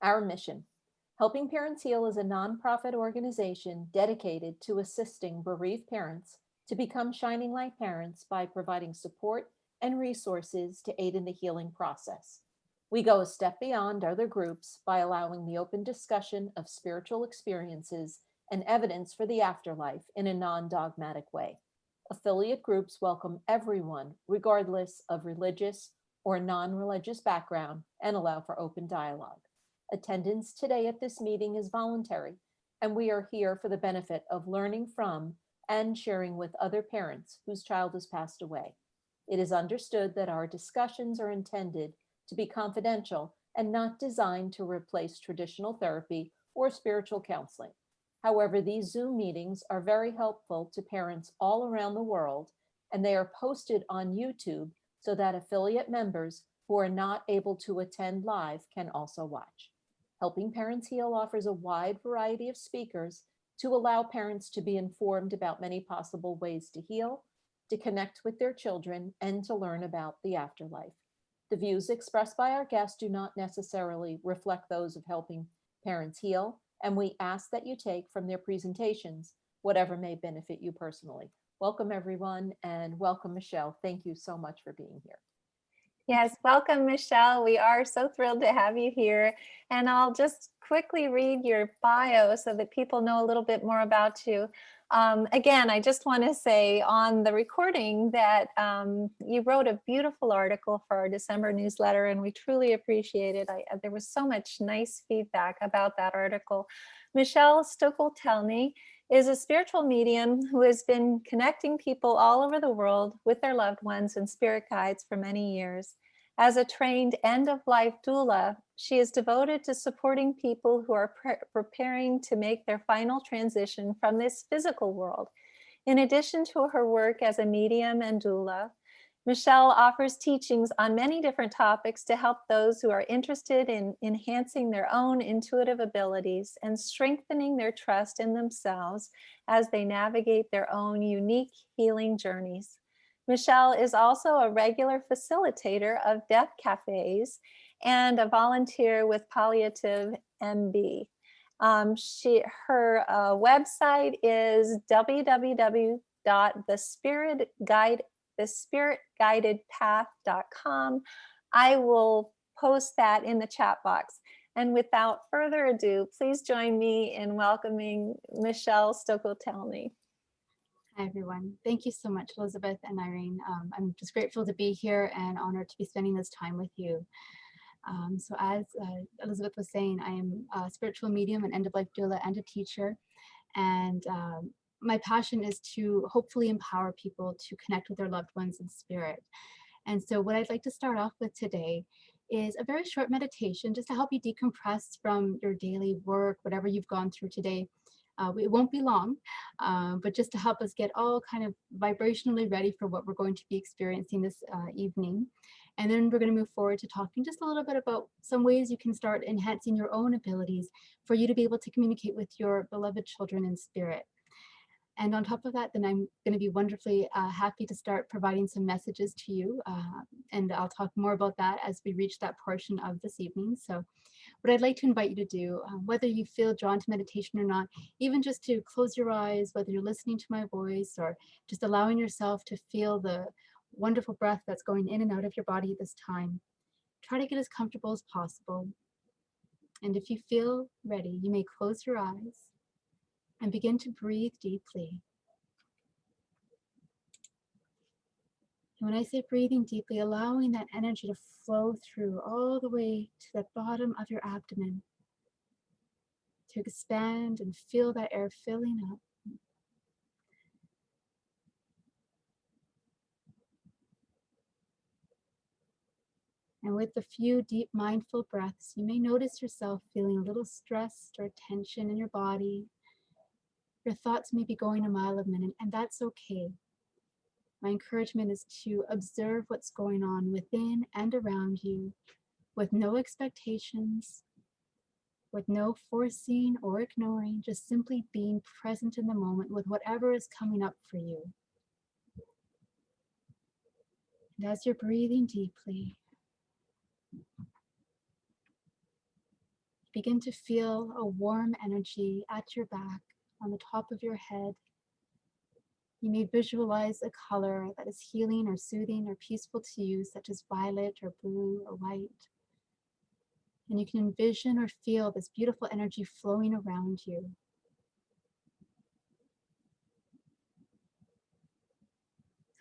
Our mission: Helping Parents Heal is a nonprofit organization dedicated to assisting bereaved parents to become shining light parents by providing support and resources to aid in the healing process. We go a step beyond other groups by allowing the open discussion of spiritual experiences and evidence for the afterlife in a non-dogmatic way. Affiliate groups welcome everyone, regardless of religious or non-religious background, and allow for open dialogue. Attendance today at this meeting is voluntary, and we are here for the benefit of learning from and sharing with other parents whose child has passed away. It is understood that our discussions are intended to be confidential and not designed to replace traditional therapy or spiritual counseling. However, these Zoom meetings are very helpful to parents all around the world, and they are posted on YouTube so that affiliate members who are not able to attend live can also watch. Helping Parents Heal offers a wide variety of speakers to allow parents to be informed about many possible ways to heal, to connect with their children, and to learn about the afterlife. The views expressed by our guests do not necessarily reflect those of Helping Parents Heal, and we ask that you take from their presentations whatever may benefit you personally. Welcome, everyone, and welcome, Michelle. Thank you so much for being here. Yes, welcome, Michelle. We are so thrilled to have you here. And I'll just quickly read your bio so that people know a little bit more about you. Again, I just want to say on the recording that you wrote a beautiful article for our December newsletter, and we truly appreciate it. There was so much nice feedback about that article. Michelle Stokotelny is a spiritual medium who has been connecting people all over the world with their loved ones and spirit guides for many years. As a trained End of Life Doula, she is devoted to supporting people who are preparing to make their final transition from this physical world. In addition to her work as a medium and doula, Michelle offers teachings on many different topics to help those who are interested in enhancing their own intuitive abilities and strengthening their trust in themselves as they navigate their own unique healing journeys. Michelle is also a regular facilitator of Death Cafés and a volunteer with Palliative MB. Her website is www.thespiritguidedpath.com. I will post that in the chat box. And without further ado, please join me in welcoming Michelle Stokotelny. Hi, everyone. Thank you so much, Elizabeth and Irene. I'm just grateful to be here and honored to be spending this time with you. So as Elizabeth was saying, I am a spiritual medium, an end-of-life doula, and a teacher. And my passion is to hopefully empower people to connect with their loved ones in spirit. And so what I'd like to start off with today is a very short meditation just to help you decompress from your daily work, whatever you've gone through today. It won't be long, but just to help us get all kind of vibrationally ready for what we're going to be experiencing this evening. And then we're going to move forward to talking just a little bit about some ways you can start enhancing your own abilities for you to be able to communicate with your beloved children in spirit. And on top of that, then I'm going to be wonderfully happy to start providing some messages to you. And I'll talk more about that as we reach that portion of this evening. So what I'd like to invite you to do, whether you feel drawn to meditation or not, even just to close your eyes, whether you're listening to my voice or just allowing yourself to feel the wonderful breath that's going in and out of your body at this time, try to get as comfortable as possible. And if you feel ready, you may close your eyes and begin to breathe deeply. And when I say breathing deeply, allowing that energy to flow through all the way to the bottom of your abdomen, to expand and feel that air filling up. And with a few deep mindful breaths, you may notice yourself feeling a little stressed or tension in your body. Your thoughts may be going a mile a minute, and that's okay. My encouragement is to observe what's going on within and around you with no expectations, with no forcing or ignoring, just simply being present in the moment with whatever is coming up for you. And as you're breathing deeply, begin to feel a warm energy at your back, on the top of your head. You may visualize a color that is healing or soothing or peaceful to you, such as violet or blue or white. And you can envision or feel this beautiful energy flowing around you.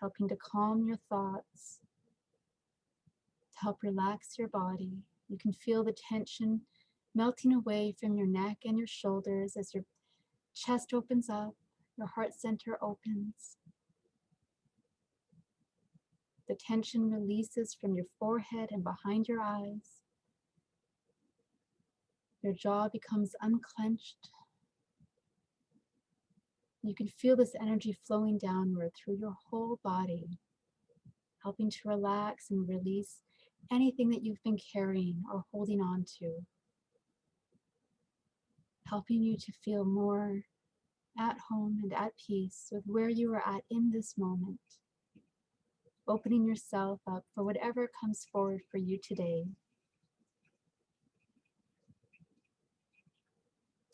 Helping to calm your thoughts, to help relax your body. You can feel the tension melting away from your neck and your shoulders as your chest opens up, your heart center opens. The tension releases from your forehead and behind your eyes. Your jaw becomes unclenched. You can feel this energy flowing downward through your whole body, helping to relax and release anything that you've been carrying or holding on to, helping you to feel more at home and at peace with where you are at in this moment, opening yourself up for whatever comes forward for you today.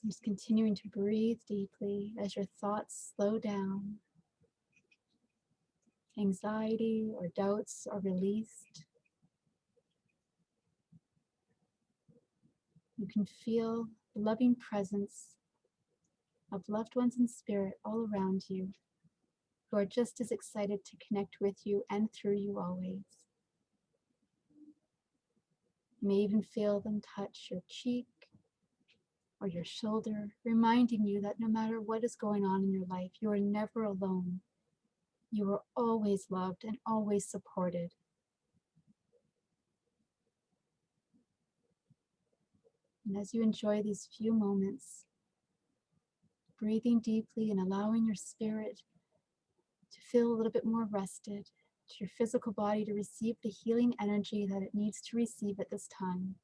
Just continuing to breathe deeply as your thoughts slow down. Anxiety or doubts are released. You can feel the loving presence of loved ones in spirit all around you, who are just as excited to connect with you and through you always. You may even feel them touch your cheek or your shoulder, reminding you that no matter what is going on in your life, you are never alone. You are always loved and always supported. And as you enjoy these few moments, breathing deeply and allowing your spirit to feel a little bit more rested, to your physical body to receive the healing energy that it needs to receive at this time,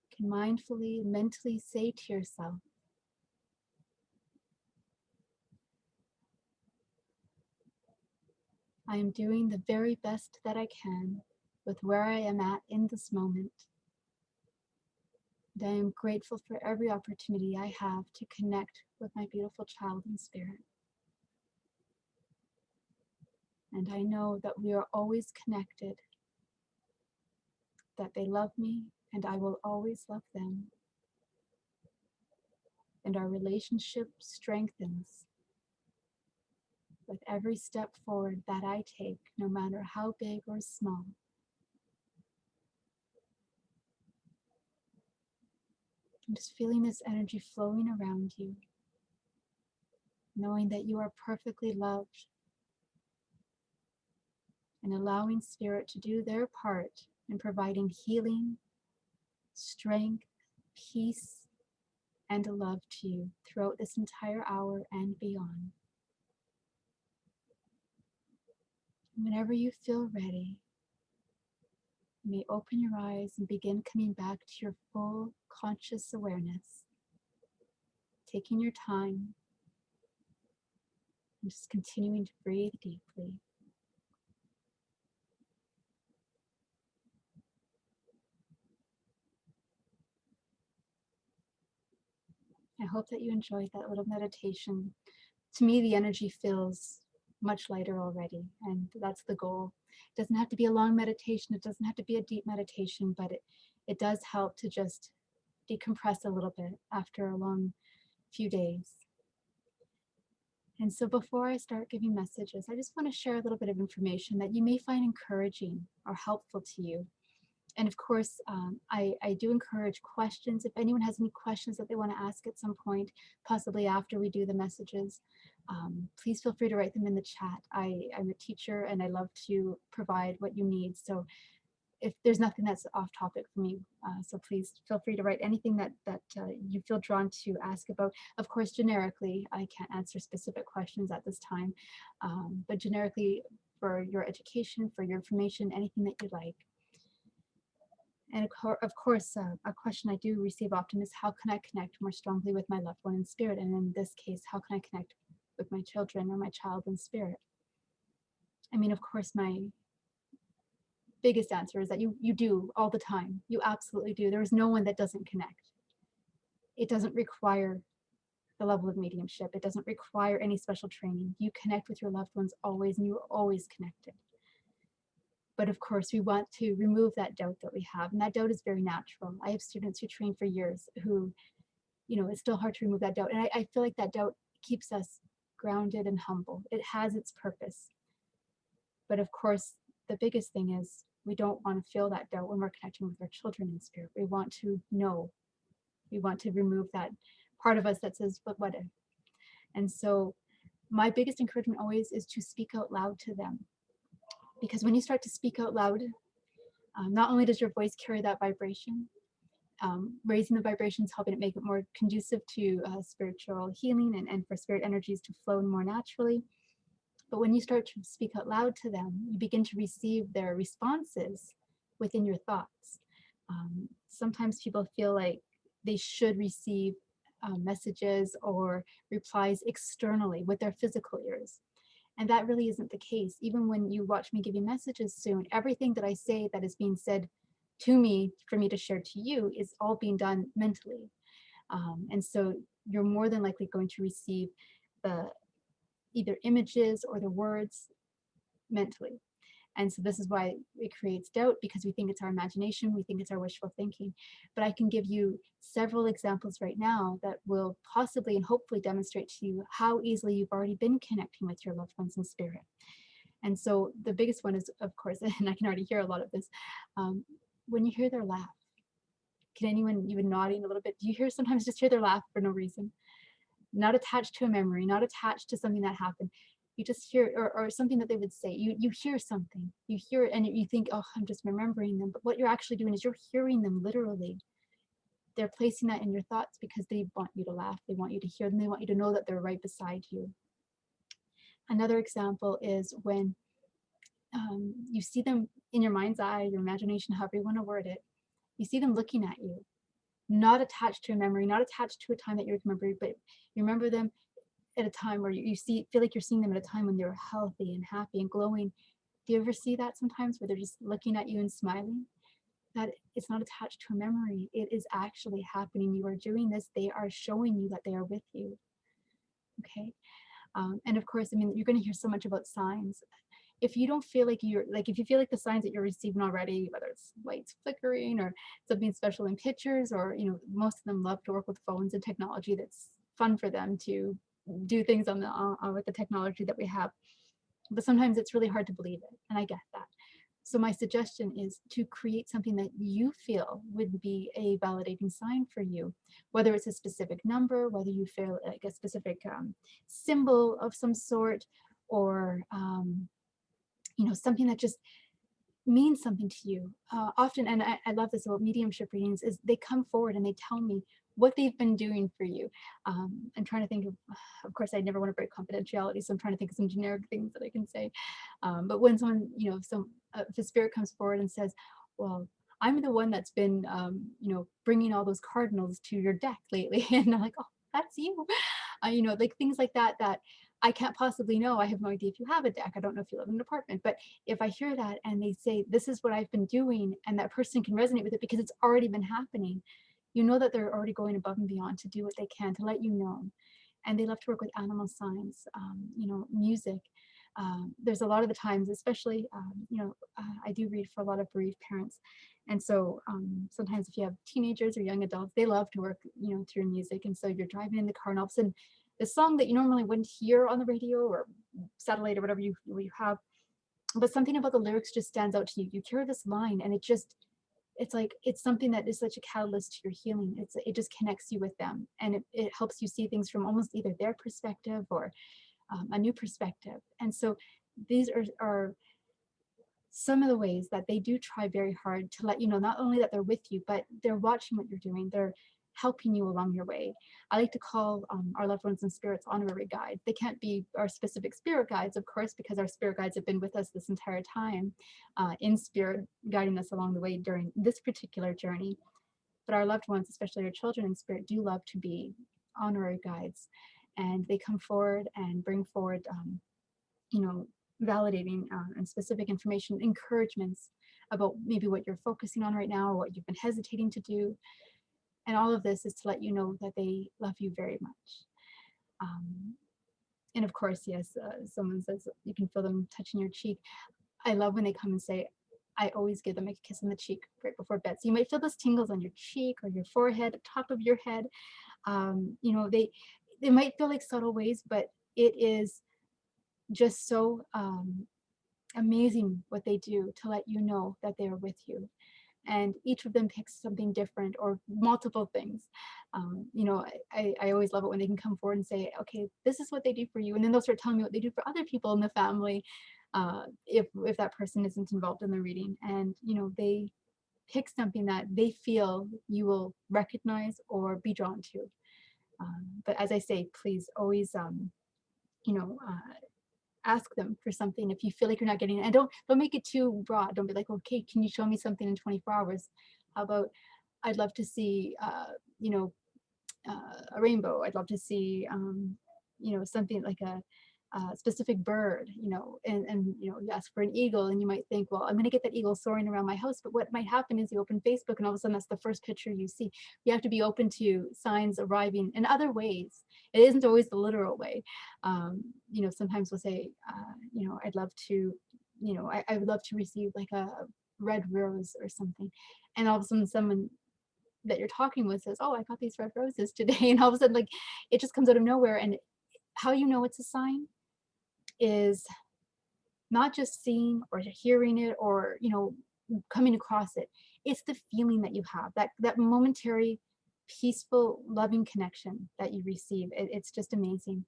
you can mindfully and mentally say to yourself, I am doing the very best that I can with where I am at in this moment. And I am grateful for every opportunity I have to connect with my beautiful child in spirit. And I know that we are always connected, that they love me and I will always love them. And our relationship strengthens with every step forward that I take, no matter how big or small. I'm just feeling this energy flowing around you, knowing that you are perfectly loved, and allowing spirit to do their part in providing healing, strength, peace, and love to you throughout this entire hour and beyond. Whenever you feel ready, you may open your eyes and begin coming back to your full conscious awareness, taking your time and just continuing to breathe deeply. I hope that you enjoyed that little meditation. To me, the energy feels much lighter already, and that's the goal. It doesn't have to be a long meditation, it doesn't have to be a deep meditation, but it does help to just decompress a little bit after a long few days. And so before I start giving messages, I just want to share a little bit of information that you may find encouraging or helpful to you. And of course, I do encourage questions. If anyone has any questions that they want to ask at some point, possibly after we do the messages, please feel free to write them in the chat. I'm a teacher and I love to provide what you need. So if there's nothing that's off topic for me, so please feel free to write anything that you feel drawn to ask about. Of course, generically, I can't answer specific questions at this time, but generically for your education, for your information, anything that you'd like. And of course, a question I do receive often is, how can I connect more strongly with my loved one in spirit? And in this case, how can I connect with my children or my child in spirit? I mean, of course, my biggest answer is that you do all the time. You absolutely do. There is no one that doesn't connect. It doesn't require the level of mediumship. It doesn't require any special training. You connect with your loved ones always, and you are always connected. But of course, we want to remove that doubt that we have, and that doubt is very natural. I have students who train for years who, it's still hard to remove that doubt. And I feel like that doubt keeps us grounded and humble. It has its purpose. But of course, the biggest thing is we don't want to feel that doubt when we're connecting with our children in spirit. We want to know. We want to remove that part of us that says, but what if? And so my biggest encouragement always is to speak out loud to them. Because when you start to speak out loud, not only does your voice carry that vibration, raising the vibrations, helping it make it more conducive to spiritual healing and for spirit energies to flow more naturally. But when you start to speak out loud to them, you begin to receive their responses within your thoughts. Sometimes people feel like they should receive messages or replies externally with their physical ears. And that really isn't the case. Even when you watch me give you messages soon, everything that I say that is being said to me for me to share to you is all being done mentally. And so you're more than likely going to receive the either images or the words mentally. And so this is why it creates doubt, because we think it's our imagination, we think it's our wishful thinking. But I can give you several examples right now that will possibly and hopefully demonstrate to you how easily you've already been connecting with your loved ones in spirit. And so the biggest one is, of course, and I can already hear a lot of this, when you hear their laugh. Can anyone, even nodding a little bit, do you sometimes just hear their laugh for no reason? Not attached to a memory, not attached to something that happened. You just hear, or something that they would say. You hear something, you hear it, and you think, oh, I'm just remembering them. But what you're actually doing is you're hearing them literally. They're placing that in your thoughts because they want you to laugh. They want you to hear them. They want you to know that they're right beside you. Another example is when you see them in your mind's eye, your imagination, however you want to word it. You see them looking at you, not attached to a memory, not attached to a time that you remember, but you remember them at a time where you feel like you're seeing them at a time when they were healthy and happy and glowing. Do you ever see that sometimes where they're just looking at you and smiling? That it's not attached to a memory. It is actually happening. You are doing this. They are showing you that they are with you. Okay. And of course, I mean, you're going to hear so much about signs. If you don't feel like if you feel like the signs that you're receiving already, whether it's lights flickering or something special in pictures, or, most of them love to work with phones and technology that's fun for them to do things on with the technology that we have. But sometimes it's really hard to believe it, and I get that. So my suggestion is to create something that you feel would be a validating sign for you, whether it's a specific number, whether you feel like a specific symbol of some sort, or something that just means something to you. Often, and I love this about mediumship readings, is they come forward and they tell me what they've been doing for you. I'm trying to think of course, I never want to break confidentiality, so I'm trying to think of some generic things that I can say. But when someone, if a spirit comes forward and says, well, I'm the one that's been, bringing all those cardinals to your deck lately. And I'm like, oh, that's you. Like things like that I can't possibly know. I have no idea if you have a deck. I don't know if you live in an apartment. But if I hear that and they say, this is what I've been doing, and that person can resonate with it because it's already been happening, you know that they're already going above and beyond to do what they can to let you know. And they love to work with animal signs, music. There's a lot of the times, especially, I do read for a lot of bereaved parents. And so sometimes if you have teenagers or young adults, they love to work, through music. And so you're driving in the car and all of a sudden, the song that you normally wouldn't hear on the radio or satellite or whatever you have, but something about the lyrics just stands out to you. You hear this line and it's something that is such a catalyst to your healing. It just connects you with them, and it helps you see things from almost either their perspective or a new perspective. And so these are some of the ways that they do try very hard to let you know not only that they're with you, but they're watching what you're doing. They're helping you along your way. I like to call our loved ones and spirits honorary guides. They can't be our specific spirit guides, of course, because our spirit guides have been with us this entire time in spirit, guiding us along the way during this particular journey. But our loved ones, especially our children in spirit, do love to be honorary guides. And they come forward and bring forward, validating and specific information, encouragements about maybe what you're focusing on right now or what you've been hesitating to do. And all of this is to let you know that they love you very much. And of course, yes, someone says you can feel them touching your cheek. I love when they come and say, I always give them a kiss on the cheek right before bed. So you might feel those tingles on your cheek or your forehead, top of your head. You know, they might feel like subtle ways, but it is just so amazing what they do to let you know that they are with you. And each of them picks something different or multiple things. You know, I always love it when they can come forward and say, okay, this is what they do for you. And then they'll start telling me what they do for other people in the family, if that person isn't involved in the reading. And, you know, they pick something that they feel you will recognize or be drawn to. But as I say, please always, you know, ask them for something if you feel like you're not getting it. And don't make it too broad. Don't be like, okay, can you show me something in 24 hours? How about, I'd love to see, you know, a rainbow. I'd love to see, you know, something like a specific bird, you know, and you know, you ask for an eagle and you might think, well, I'm going to get that eagle soaring around my house. But what might happen is you open Facebook and all of a sudden that's the first picture you see. You have to be open to signs arriving in other ways. It isn't always the literal way. You know, sometimes we'll say, you know, I'd love to, you know, I would love to receive like a red rose or something. And all of a sudden someone that you're talking with says, oh, I got these red roses today. And all of a sudden, like, it just comes out of nowhere. And how you know it's a sign is not just seeing or hearing it or, you know, coming across it. It's the feeling that you have, that momentary, peaceful, loving connection that you receive. It's just amazing.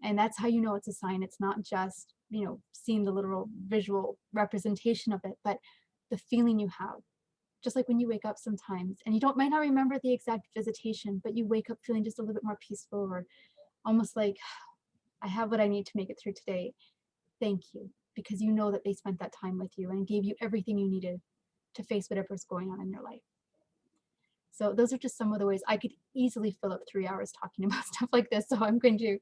And that's how you know it's a sign. It's not just, you know, seeing the literal visual representation of it, but the feeling you have. Just like when you wake up sometimes and you might not remember the exact visitation, but you wake up feeling just a little bit more peaceful or almost like, I have what I need to make it through today. Thank you. Because you know that they spent that time with you and gave you everything you needed to face whatever's going on in your life. So those are just some of the ways. I could easily fill up 3 hours talking about stuff like this. So I'm going to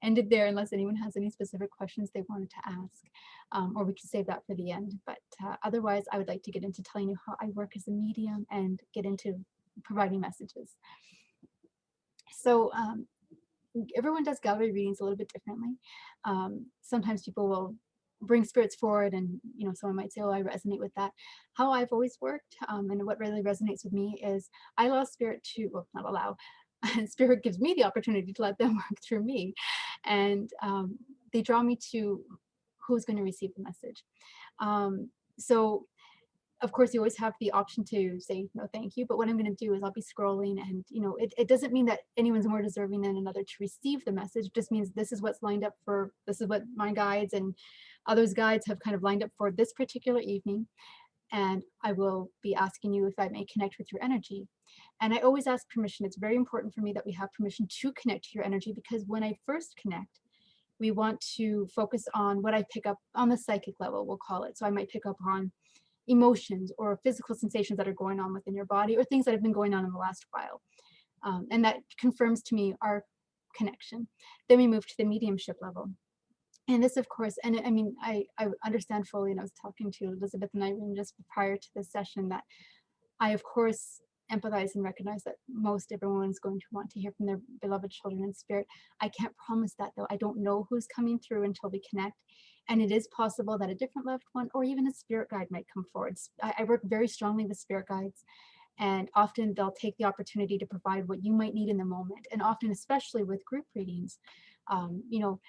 end it there unless anyone has any specific questions they wanted to ask, or we can save that for the end. But otherwise, I would like to get into telling you how I work as a medium and get into providing messages. So everyone does gallery readings a little bit differently. Sometimes people will bring spirits forward and, you know, someone might say, oh, I resonate with that. How I've always worked, and what really resonates with me is I allow spirit to, well, not allow, spirit gives me the opportunity to let them work through me. And they draw me to who's going to receive the message. So of course, you always have the option to say no, thank you. But what I'm going to do is I'll be scrolling, and you know, it doesn't mean that anyone's more deserving than another to receive the message. It just means this is what's lined up for. This is what my guides and others' guides have kind of lined up for this particular evening. And I will be asking you if I may connect with your energy. And I always ask permission. It's very important for me that we have permission to connect to your energy, because when I first connect, we want to focus on what I pick up on the psychic level, we'll call it. So I might pick up on emotions or physical sensations that are going on within your body or things that have been going on in the last while. And that confirms to me our connection. Then we move to the mediumship level. And this, of course, and I mean, I understand fully, and I was talking to Elizabeth and Irene just prior to this session, that I, of course, empathize and recognize that most everyone is going to want to hear from their beloved children in spirit. I can't promise that, though. I don't know who's coming through until we connect. And it is possible that a different loved one or even a spirit guide might come forward. I work very strongly with spirit guides, and often they'll take the opportunity to provide what you might need in the moment. And often, especially with group readings, you know,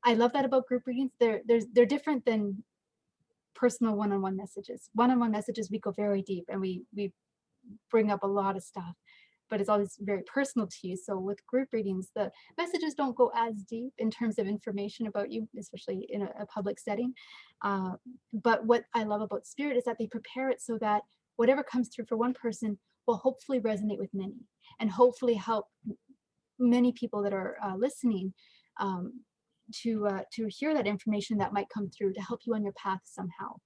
I love that about group readings. They're different than personal one-on-one messages. One-on-one messages, we go very deep and we bring up a lot of stuff, but it's always very personal to you. So with group readings, the messages don't go as deep in terms of information about you, especially in a public setting. But what I love about spirit is that they prepare it so that whatever comes through for one person will hopefully resonate with many, and hopefully help many people that are listening to hear that information that might come through to help you on your path somehow.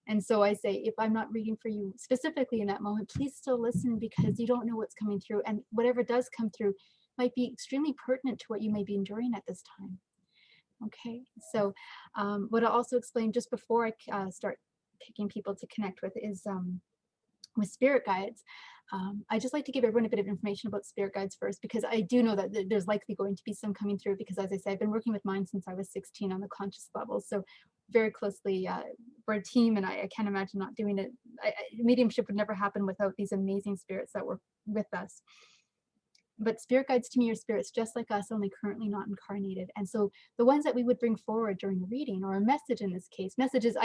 And so I say, if I'm not reading for you specifically in that moment, please still listen, because you don't know what's coming through. And whatever does come through might be extremely pertinent to what you may be enduring at this time. Okay, so what I'll also explain just before I start picking people to connect with is with spirit guides. I just like to give everyone a bit of information about spirit guides first, because I do know that there's likely going to be some coming through, because as I said, I've been working with mine since I was 16 on the conscious level. So very closely, we're a team, and I can't imagine not doing it. Mediumship would never happen without these amazing spirits that work with us. But spirit guides to me are spirits just like us, only currently not incarnated. And so the ones that we would bring forward during a reading, or a message in this case, messages,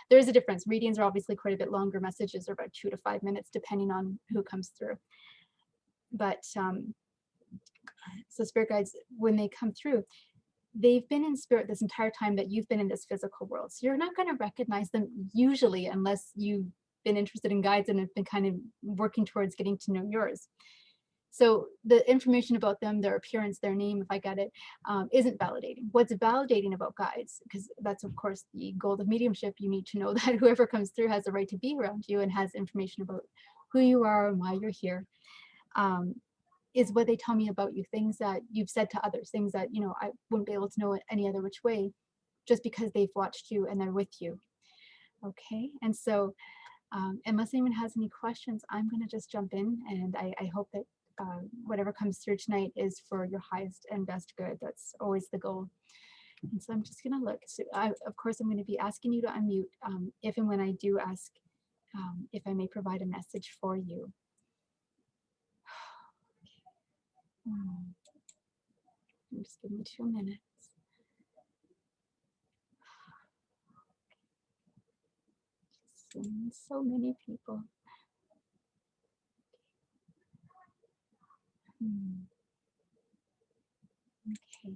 there is a difference. Readings are obviously quite a bit longer. Messages are about 2 to 5 minutes, depending on who comes through. But so spirit guides, when they come through, they've been in spirit this entire time that you've been in this physical world. So you're not going to recognize them usually, unless you've been interested in guides and have been kind of working towards getting to know yours. So the information about them, their appearance, their name, if I get it, isn't validating. What's validating about guides, because that's of course the goal of mediumship, you need to know that whoever comes through has a right to be around you and has information about who you are and why you're here, is what they tell me about you, things that you've said to others, things that, you know, I wouldn't be able to know it any other which way, just because they've watched you and they're with you. Okay, and so unless anyone has any questions, I'm going to just jump in, and I hope that whatever comes through tonight is for your highest and best good. That's always the goal. And so I'm just going to look. So of course, I'm going to be asking you to unmute if and when I do ask if I may provide a message for you. Just give me 2 minutes. So many people. Okay.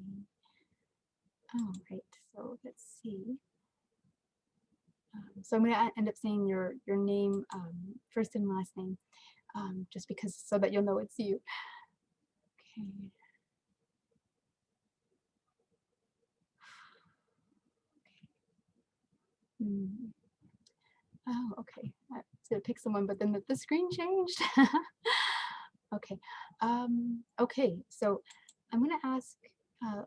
All right. So let's see. So I'm going to end up saying your name, first and last name, just because, so that you'll know it's you. Okay. Oh, okay. I was going to pick someone, but then the screen changed. Okay. Okay. So I'm going to ask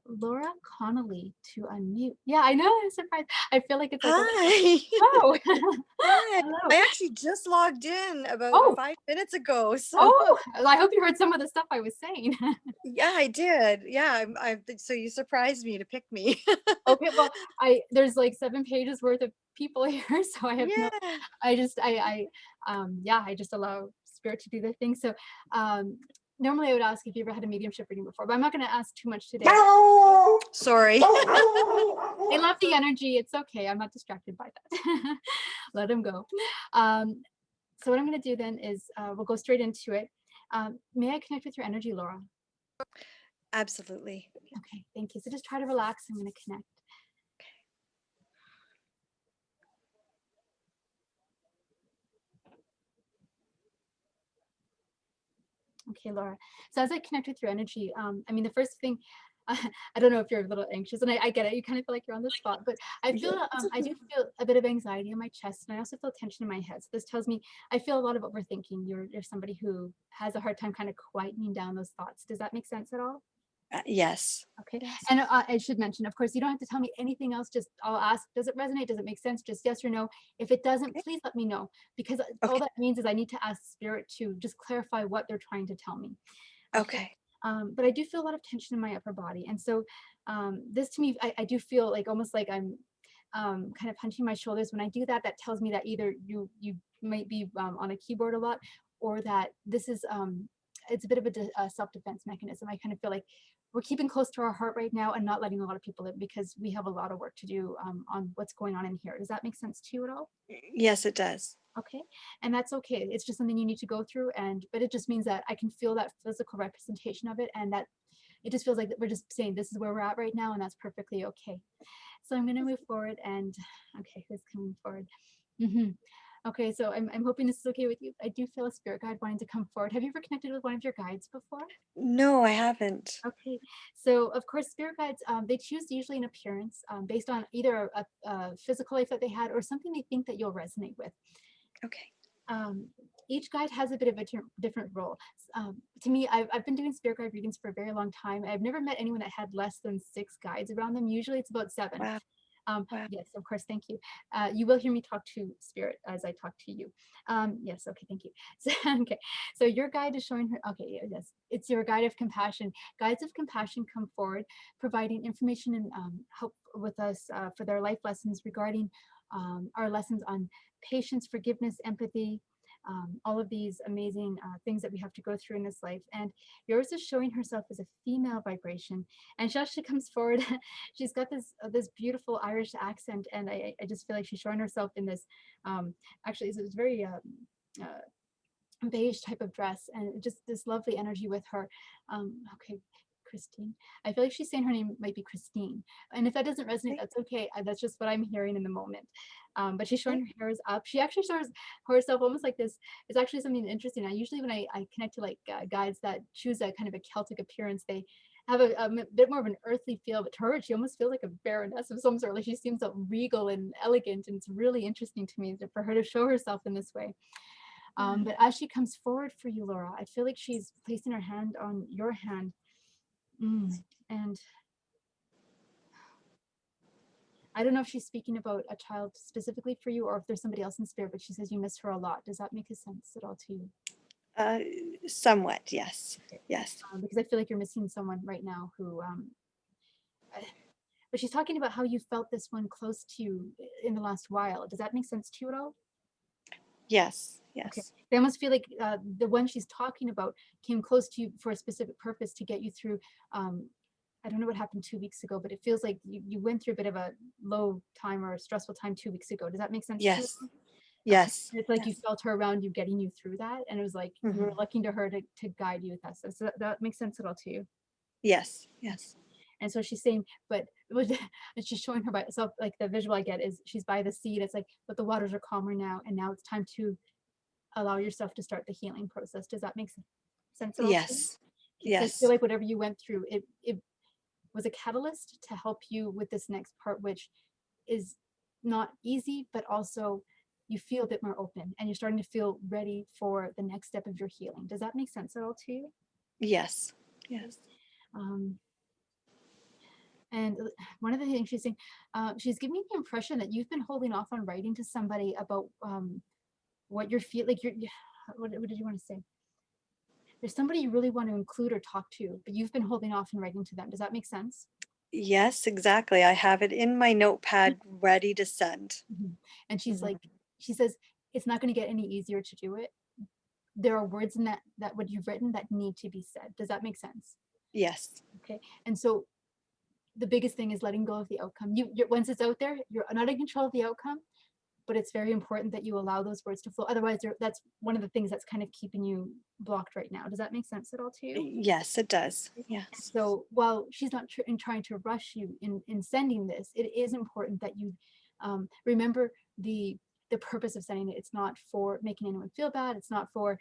Laura Connolly to unmute. Yeah, I know. I'm surprised. I feel like it's like, Hi. oh, Hi. hello. I actually just logged in about 5 minutes ago. So Oh, I hope you heard some of the stuff I was saying. yeah, I did. Yeah, so you surprised me to pick me. Okay, well, there's like 7 pages worth of people here, so I have Yeah. I just allow spirit to do their thing. So normally I would ask if you ever had a mediumship reading before, but I'm not going to ask too much today. Sorry. I love the energy. It's okay. I'm not distracted by that. Let him go. So what I'm going to do then is we'll go straight into it. May I connect with your energy, Laura? Absolutely. Okay, thank you. So just try to relax. I'm going to connect. Okay, Laura. So as I connect with your energy, I mean, the first thing, I don't know if you're a little anxious, and I get it. You kind of feel like you're on the spot, but I feel, I do feel a bit of anxiety in my chest, and I also feel tension in my head. So this tells me I feel a lot of overthinking. You're somebody who has a hard time kind of quietening down those thoughts. Does that make sense at all? Yes. Okay. And I should mention, of course, you don't have to tell me anything else. Just I'll ask, does it resonate? Does it make sense? Just yes or no. If it doesn't, please let me know, because all that means is I need to ask spirit to just clarify what they're trying to tell me. Okay. But I do feel a lot of tension in my upper body. And so this to me, I do feel like almost like I'm kind of punching my shoulders. When I do that, that tells me that either you might be on a keyboard a lot, or that this is, it's a bit of a self-defense mechanism. I kind of feel like we're keeping close to our heart right now and not letting a lot of people in, because we have a lot of work to do on what's going on in here. Does that make sense to you at all? Yes, it does. Okay. And that's okay. It's just something you need to go through. But it just means that I can feel that physical representation of it, and that it just feels like we're just saying this is where we're at right now, and that's perfectly okay. So I'm going to move forward, and okay, who's coming forward? Okay, so I'm hoping this is okay with you. I do feel a spirit guide wanting to come forward. Have you ever connected with one of your guides before? No, I haven't. Okay, so of course, spirit guides, they choose usually an appearance based on either a physical life that they had or something they think that you'll resonate with. Okay. Each guide has a bit of a different role. To me, I've been doing spirit guide readings for a very long time. I've never met anyone that had less than 6 guides around them. Usually it's about 7. Wow. Wow. Yes, of course. Thank you. You will hear me talk to spirit as I talk to you. Yes. Okay. Thank you. So, okay. So your guide is showing her. Okay. Yes. It's your guide of compassion. Guides of compassion come forward, providing information and help with us for their life lessons regarding our lessons on patience, forgiveness, empathy, all of these amazing things that we have to go through in this life. And yours is showing herself as a female vibration. And she actually comes forward. She's got this beautiful Irish accent, and I just feel like she's showing herself in this. Actually, it's very beige type of dress, and just this lovely energy with her. Okay. Christine. I feel like she's saying her name might be Christine. And if that doesn't resonate, that's okay. That's just what I'm hearing in the moment. But she's showing her hair is up. She actually shows herself almost like this. It's actually something interesting. I usually, when I connect to like guides that choose a kind of a Celtic appearance, they have a bit more of an earthly feel. But to her, she almost feels like a baroness of some sort. Like she seems so regal and elegant. And it's really interesting to me for her to show herself in this way. But as she comes forward for you, Laura, I feel like she's placing her hand on your hand. And I don't know if she's speaking about a child specifically for you or if there's somebody else in spirit, but she says you miss her a lot. Does that make a sense at all to you? Somewhat, yes. Okay. Yes. Because I feel like you're missing someone right now who, but she's talking about how you felt this one close to you in the last while. Does that make sense to you at all? Yes. Okay. Yes. They almost feel like the one she's talking about came close to you for a specific purpose to get you through. I don't know what happened 2 weeks ago, but it feels like you went through a bit of a low time or a stressful time 2 weeks ago. Does that make sense to you? Yes. Okay. Yes. It's like Yes. you felt her around you, getting you through that. And it was like, you were looking to her to guide you with that. So that makes sense at all to you? Yes. Yes. And so she's saying, but she's showing her by itself, like the visual I get is she's by the sea. It's like, but the waters are calmer now. And now it's time to allow yourself to start the healing process. Does that make sense at all to you? Yes. Okay, so I Yes. feel like whatever you went through, it was a catalyst to help you with this next part, which is not easy, but also you feel a bit more open and you're starting to feel ready for the next step of your healing. Does that make sense at all to you? Yes. Yes. And one of the things she's saying, she's giving me the impression that you've been holding off on writing to somebody about what you're feeling. Like what did you want to say? There's somebody you really want to include or talk to, but you've been holding off and writing to them. Does that make sense? Yes, exactly. I have it in my notepad ready to send. And she's like, she says, it's not going to get any easier to do it. There are words in that what you've written that need to be said. Does that make sense? Yes. Okay. And so the biggest thing is letting go of the outcome. You're once it's out there, you're not in control of the outcome, but it's very important that you allow those words to flow. Otherwise, that's one of the things that's kind of keeping you blocked right now. Does that make sense at all to you? Yes, it does. Yes. So while she's not trying to rush you in sending this, it is important that you remember the purpose of sending it. It's not for making anyone feel bad. It's not for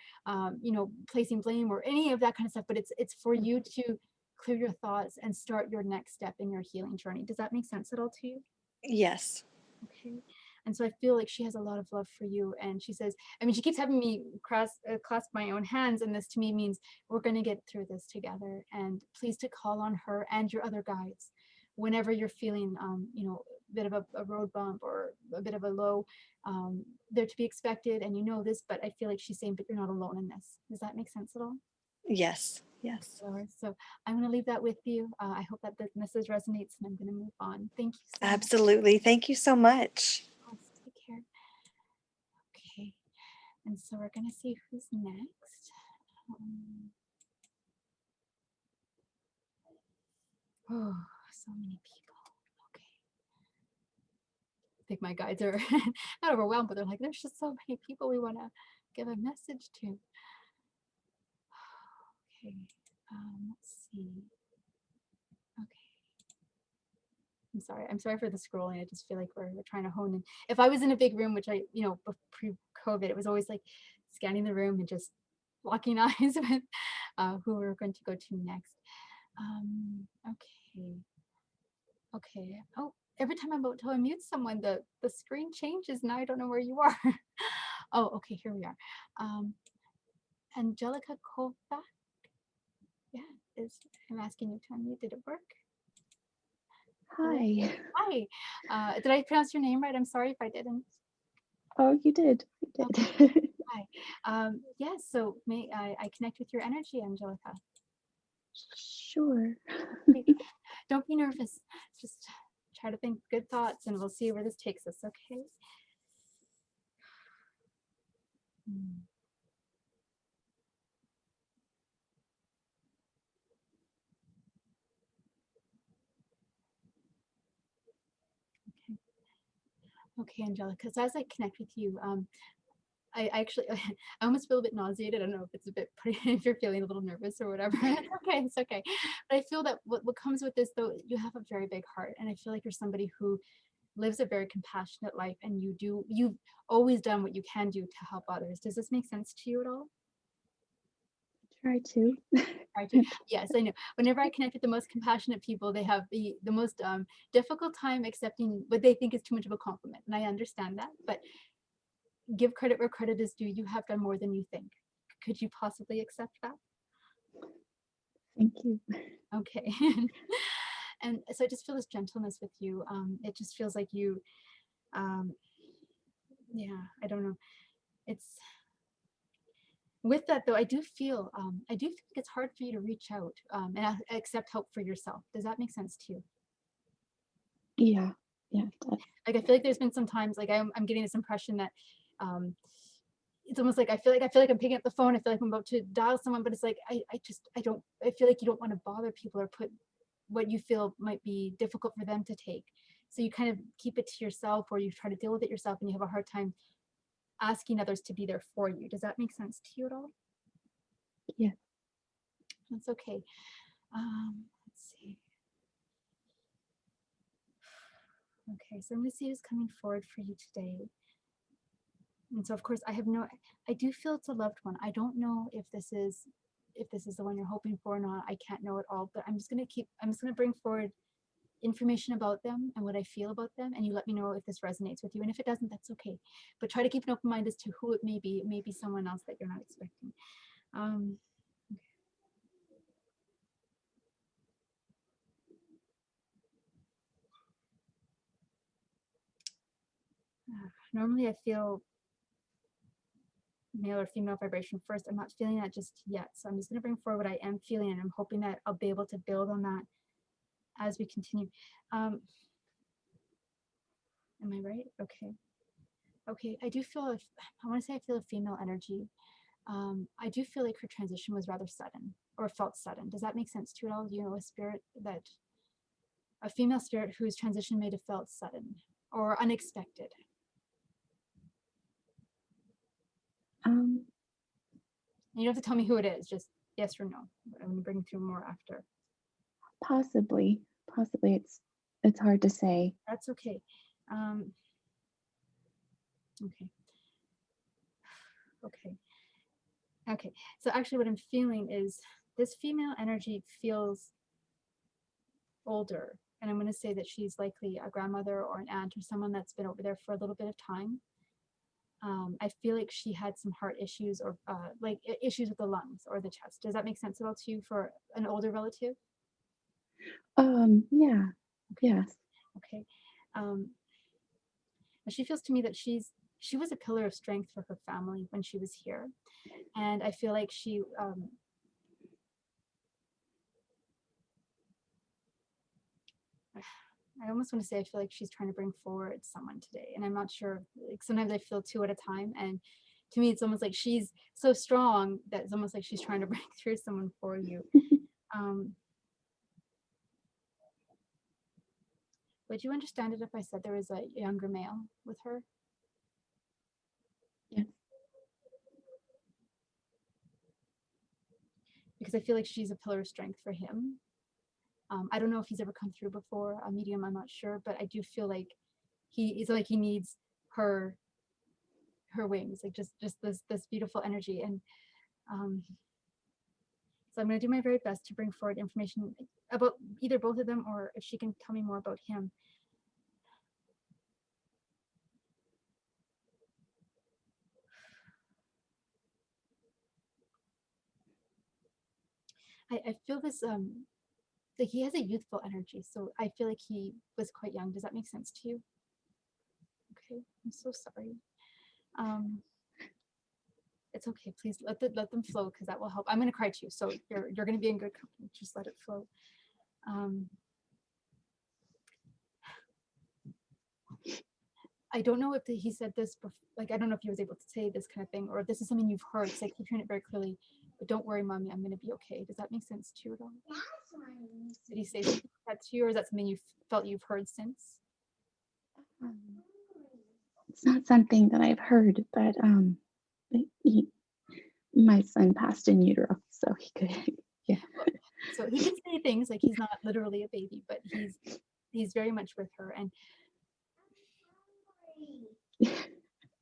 placing blame or any of that kind of stuff. But it's for you to clear your thoughts and start your next step in your healing journey. Does that make sense at all to you? Yes. Okay. And so I feel like she has a lot of love for you. And she says, I mean, she keeps having me clasp my own hands. And this to me means we're going to get through this together. And please to call on her and your other guides whenever you're feeling, a bit of a road bump or a bit of a low. They're to be expected. And you know this, but I feel like she's saying, but you're not alone in this. Does that make sense at all? Yes. Yes. So I'm going to leave that with you. I hope that the message resonates, and I'm going to move on. Thank you so much. Absolutely. Thank you so much. Take care. Okay, and so we're going to see who's next. Oh, so many people. Okay. I think my guides are not overwhelmed, but they're like, there's just so many people we want to give a message to. Okay, let's see. Okay. I'm sorry for the scrolling. I just feel like we're trying to hone in. If I was in a big room, which I, pre-COVID, it was always like scanning the room and just locking eyes with who we're going to go to next. Okay. Oh, every time I'm about to unmute someone, the screen changes. Now I don't know where you are. Oh, okay, here we are. Angelica Kovac. Yeah, I'm asking you to unmute. Did it work? Hi. Hi. Did I pronounce your name right? I'm sorry if I didn't. Oh, you did. You Okay. did. Hi. Yes, so may I connect with your energy, Angelica? Sure. Okay. Don't be nervous. Just try to think good thoughts and we'll see where this takes us, okay? Hmm. Okay. Okay, Angelica. So as I connect with you, I actually I almost feel a bit nauseated. I don't know if it's a bit if you're feeling a little nervous or whatever. It's okay, it's okay. But I feel that what comes with this though, you have a very big heart, and I feel like you're somebody who lives a very compassionate life, and you've always done what you can do to help others. Does this make sense to you at all? Try to. Try to. Yes, I know. Whenever I connect with the most compassionate people, they have the most difficult time accepting what they think is too much of a compliment, and I understand that. But give credit where credit is due. You have done more than you think. Could you possibly accept that? Thank you. Okay. And so I just feel this gentleness with you. It just feels like you, um, yeah, I don't know. It's with that though, I do think it's hard for you to reach out and accept help for yourself. Does that make sense to you? Yeah. Yeah. Like I feel like there's been some times like I'm getting this impression that um, it's almost like I feel like I'm picking up the phone. I feel like I'm about to dial someone, but it's like I feel like you don't want to bother people or put what you feel might be difficult for them to take. So you kind of keep it to yourself or you try to deal with it yourself and you have a hard time asking others to be there for you. Does that make sense to you at all? Yeah. That's okay. Let's see. Okay, so I'm going to see who's coming forward for you today. And so of course I do feel it's a loved one. I don't know if this is the one you're hoping for or not. I can't know it all, but I'm just going to bring forward information about them and what I feel about them, and you let me know if this resonates with you. And if it doesn't, that's okay. But try to keep an open mind as to who it may be. It may be someone else that you're not expecting. Okay. Normally I feel male or female vibration first. I'm not feeling that just yet. So I'm just going to bring forward what I am feeling, and I'm hoping that I'll be able to build on that as we continue. Am I right? Okay. Okay. I want to say I feel a female energy. I do feel like her transition was rather sudden or felt sudden. Does that make sense to you at all? You know, a female spirit whose transition may have felt sudden or unexpected. Um, You don't have to tell me who it is, just yes or no. I'm going to bring through more after. Possibly. Possibly. It's hard to say. That's okay. Okay. Okay. Okay. So actually what I'm feeling is this female energy feels older. And I'm going to say that she's likely a grandmother or an aunt or someone that's been over there for a little bit of time. I feel like she had some heart issues or like issues with the lungs or the chest. Does that make sense at all to you for an older relative? Yeah. Okay. Yes. Okay. She feels to me that she was a pillar of strength for her family when she was here. And I feel like I almost want to say I feel like she's trying to bring forward someone today. And I'm not sure, like sometimes I feel two at a time. And to me, it's almost like she's so strong that it's almost like she's trying to break through someone for you. Would you understand it if I said there was a younger male with her? Yes. Because I feel like she's a pillar of strength for him. I don't know if he's ever come through before, a medium, I'm not sure, but I do feel like he needs her wings, like just this beautiful energy. And so I'm going to do my very best to bring forward information about either both of them, or if she can tell me more about him. I feel this like he has a youthful energy. So I feel like he was quite young. Does that make sense to you? Okay, I'm so sorry. It's okay. Please let them flow, because that will help. I'm gonna cry too, so you're gonna be in good company. Just let it flow. I don't know if he said this before, like I don't know if he was able to say this kind of thing, or if this is something you've heard. So I keep hearing it very clearly. But don't worry, mommy, I'm gonna be okay. Does that make sense to you at all? Did he say something like that to you, or is that something you felt you've heard since? It's not something that I've heard, but my son passed in utero, so he could, yeah. So he can say things like he's not literally a baby, but he's very much with her. And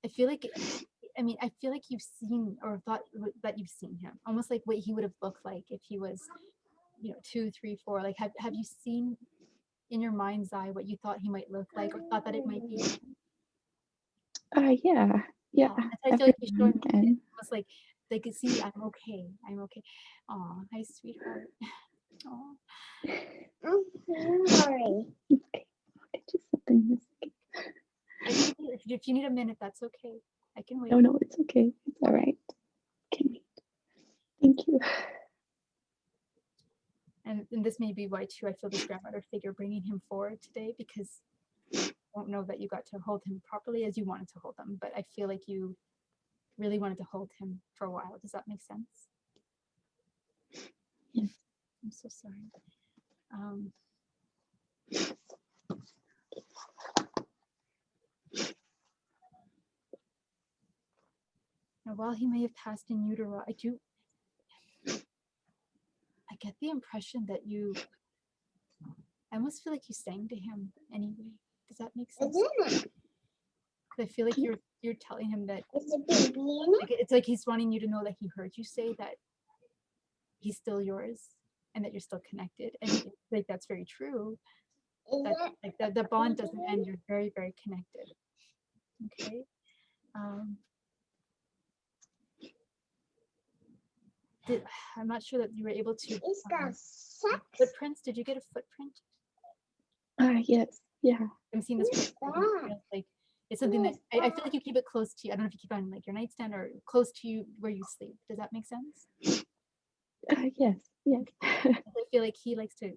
I feel like, I feel like you've seen or thought that you've seen him, almost like what he would have looked like if he was, 2, 3, 4. Like, have you seen in your mind's eye what you thought he might look like, or thought that it might be? Yeah. I feel like he's showing me And almost like they could see, I'm okay. Oh, hi, sweetheart. Oh. sorry. Okay, just something missing. If you need a minute, that's okay. I can wait. No, it's okay. It's all right. Can wait. Thank you. And this may be why too I feel this grandmother figure bringing him forward today, because I don't know that you got to hold him properly as you wanted to hold him, but I feel like you really wanted to hold him for a while. Does that make sense? Yes. I'm so sorry. Now, while he may have passed in utero, I get the impression that I almost feel like you sang to him anyway. Does that make sense? I feel like you're telling him that it's like he's wanting you to know that he heard you say that he's still yours and that you're still connected. And like that's very true. That like the bond doesn't end. You're very, very connected. Okay. I'm not sure that you were able to. Footprints? Did you get a footprint? Yes. Yeah. I'm seeing this footprint, like it's something that I feel like you keep it close to you. I don't know if you keep it on like your nightstand or close to you where you sleep. Does that make sense? Yes. I feel like he likes to.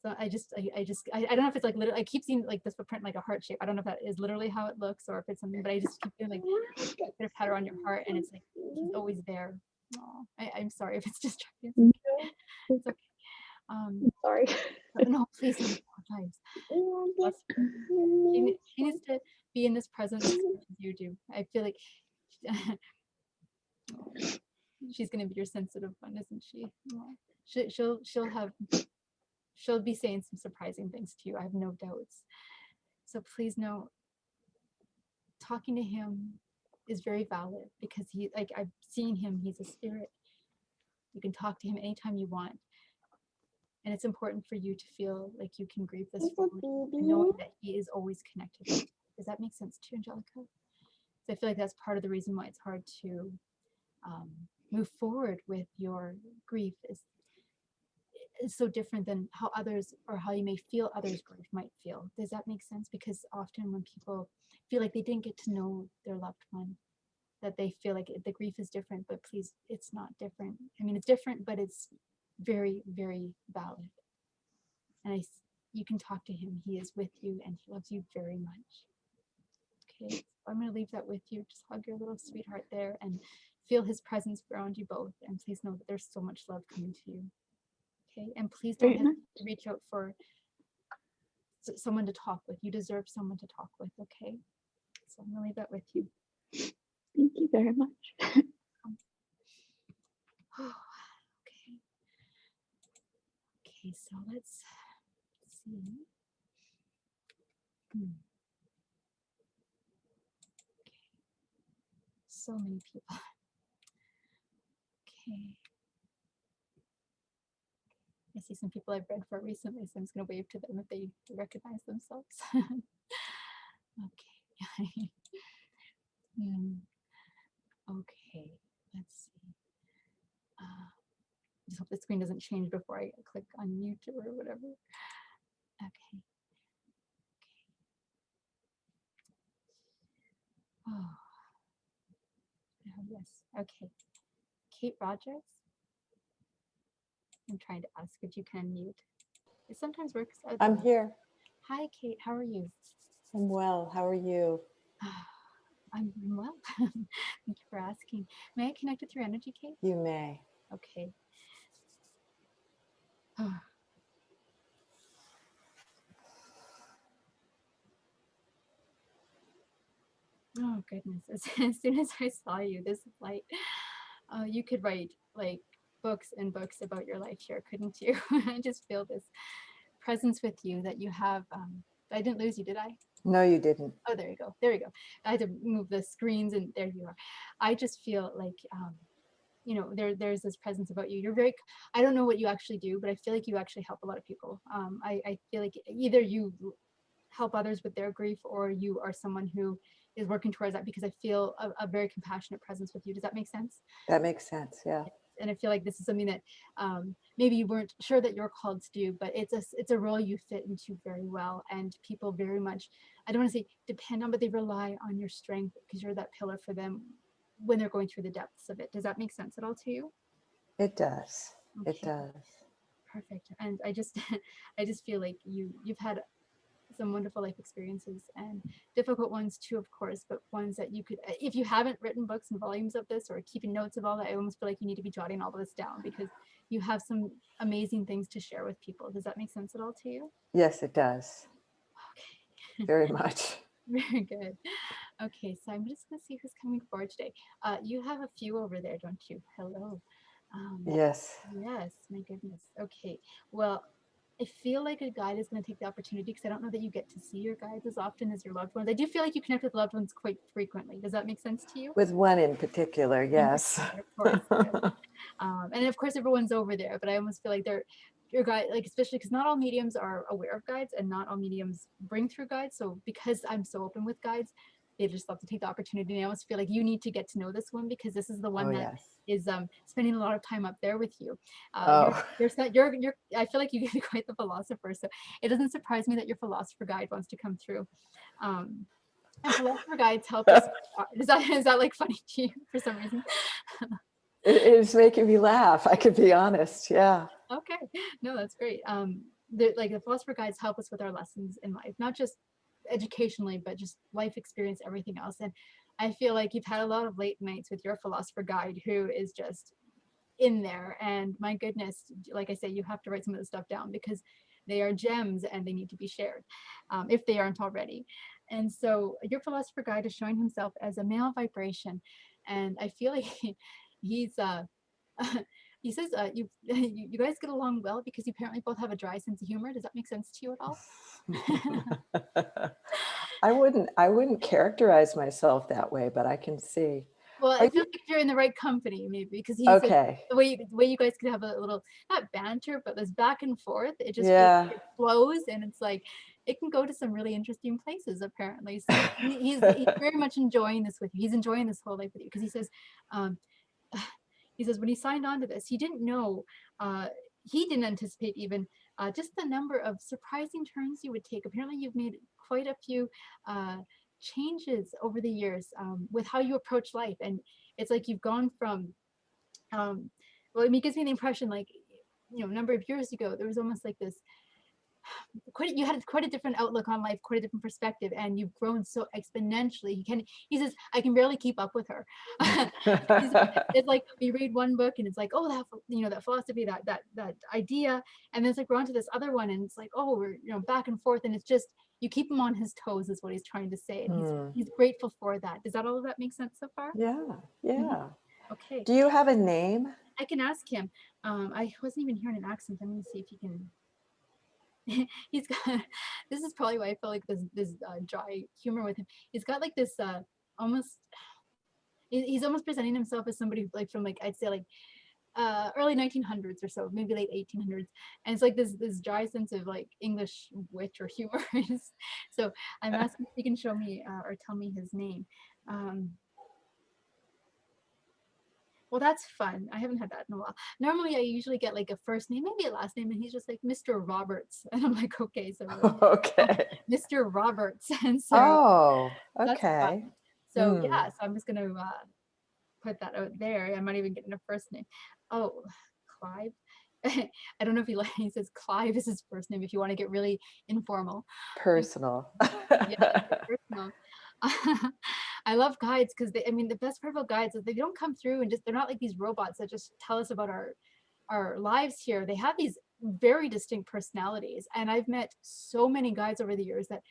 So I don't know if it's like literally. I keep seeing like this footprint like a heart shape. I don't know if that is literally how it looks or if it's something, but I just keep feeling like a patter on your heart, and it's like he's always there. Oh, I'm sorry if it's distracting. It's okay. I'm sorry. No, please don't apologize. She needs to be in this presence as much as you do. I feel like she's gonna be your sensitive one, isn't she? She'll be saying some surprising things to you. I have no doubts. So please know, talking to him is very valid, because I've seen him. He's a spirit. You can talk to him anytime you want. And it's important for you to feel like you can grieve this forward and knowing that he is always connected. Does that make sense to you, Angelica? So I feel like that's part of the reason why it's hard to move forward with your grief. Is so different than how others, or how you may feel others' grief might feel. Does that make sense? Because often when people feel like they didn't get to know their loved one, that they feel like the grief is different, but please, it's not different. I mean, it's different, but it's very, very valid. And you can talk to him. He is with you and he loves you very much. Okay, so I'm going to leave that with you. Just hug your little sweetheart there and feel his presence around you both. And please know that there's so much love coming to you. Okay, and please don't hesitate to reach out for someone to talk with. You deserve someone to talk with. Okay, so I'm going to leave that with you. Thank you very much. Okay. Okay, so let's see. Okay. So many people. Okay. I see some people I've read for recently, so I'm just going to wave to them if they recognize themselves. Okay. Okay, let's see. the screen doesn't change before I click on mute or whatever. Okay. Oh, yes. Okay. Kate Rogers. I'm trying to ask if you can unmute. It sometimes works. I'm here. Hi, Kate. How are you? I'm well. How are you? I'm well. Thank you for asking. May I connect with your energy, Kate? You may. Okay. Oh goodness! As soon as I saw you, this light, you could write like books and books about your life here, couldn't you? I just feel this presence with you that you have. I didn't lose you, did I? No, you didn't. Oh, there you go. There you go. I had to move the screens, and there you are. I just feel like, you know, there's this presence about you. You're very. I don't know what you actually do, but I feel like you actually help a lot of people. I feel like either you help others with their grief, or you are someone who is working towards that, because I feel a very compassionate presence with you. Does that make sense? That makes sense. Yeah. And I feel like this is something that maybe you weren't sure that you're called to do, but it's a role you fit into very well. And people very much, I don't want to say depend on, but they rely on your strength, because you're that pillar for them when they're going through the depths of it. Does that make sense at all to you? It does. Okay. It does. Perfect. And I just I just feel like you've had some wonderful life experiences, and difficult ones too, of course, but ones that you could, if you haven't written books and volumes of this or keeping notes of all that, I almost feel like you need to be jotting all of this down, because you have some amazing things to share with people. Does that make sense at all to you? Yes, it does. Okay. Very much. Very good. Okay, so I'm just going to see who's coming forward today. You have a few over there, don't you? Hello. Yes. Yes, my goodness. Okay, well, I feel like a guide is going to take the opportunity, because I don't know that you get to see your guides as often as your loved ones. I do feel like you connect with loved ones quite frequently. Does that make sense to you? With one in particular, yes. Of course. Yes. And of course, everyone's over there, but I almost feel like they're your guide, like, especially because not all mediums are aware of guides, and not all mediums bring through guides. So because I'm so open with guides, they just love to take the opportunity. And I almost feel like you need to get to know this one, because this is the one Oh, that yes. is spending a lot of time up there with you. Oh. You're I feel like you can be quite the philosopher, so it doesn't surprise me that your philosopher guide wants to come through. And philosopher guides help us. Is that like funny to you for some reason? It is making me laugh. I could be honest. Yeah. Okay, no, that's great. Like the philosopher guides help us with our lessons in life, not just educationally, but just life experience, everything else. And I feel like you've had a lot of late nights with your philosopher guide, who is just in there. And my goodness, like I say, you have to write some of this stuff down, because they are gems and they need to be shared, if they aren't already. And so your philosopher guide is showing himself as a male vibration, and I feel like he's he says you guys get along well, because you apparently both have a dry sense of humor. Does that make sense to you at all? I wouldn't characterize myself that way, but I can see. Well, Are I feel you like you're in the right company, maybe, because he's okay? the way you guys could have a little, not banter, but this back and forth. It just feels Yeah. like it flows, and it's like it can go to some really interesting places, apparently. So he's very much enjoying this with you. He's enjoying this whole life with you, because um, he says when he signed on to this, he didn't know, he didn't anticipate even just the number of surprising turns you would take. Apparently, you've made quite a few changes over the years with how you approach life, and it's like you've gone from well, it gives me the impression, like, you know, a number of years ago there was almost like this you had quite a different outlook on life, quite a different perspective, and you've grown so exponentially. He says I can barely keep up with her. It's like we read one book and it's like, oh, that, you know, that philosophy, that idea, and then it's like we're on to this other one, and it's like, oh, we're, you know, back and forth, and it's just you keep him on his toes is what he's trying to say, and he's grateful for that. Does that all of that make sense so far? Yeah. Yeah. Okay. Do you have a name? I can ask him. I wasn't even hearing an accent. I'm going to see if he can. He's got. This is probably why I feel like this dry humor with him. He's got like this almost. He's almost presenting himself as somebody like from, like, I'd say like early 1900s or so, maybe late 1800s, and it's like this dry sense of like English wit or humor. So I'm asking if he can show me or tell me his name. Well, that's fun. I haven't had that in a while. Normally, I usually get like a first name, maybe a last name, and he's just like Mr. Roberts, and I'm like, okay, so like, Okay. Mr. Roberts, and so Oh, that's okay. fun. So Mm. yeah, so I'm just gonna put that out there. I'm not even getting a first name. Oh, Clive. I don't know if he says Clive is his first name if you want to get really informal. Personal. Yeah, personal. I love guides because I mean, the best part about guides is they don't come through and just, they're not like these robots that just tell us about our lives here. They have these very distinct personalities. And I've met so many guides over the years that,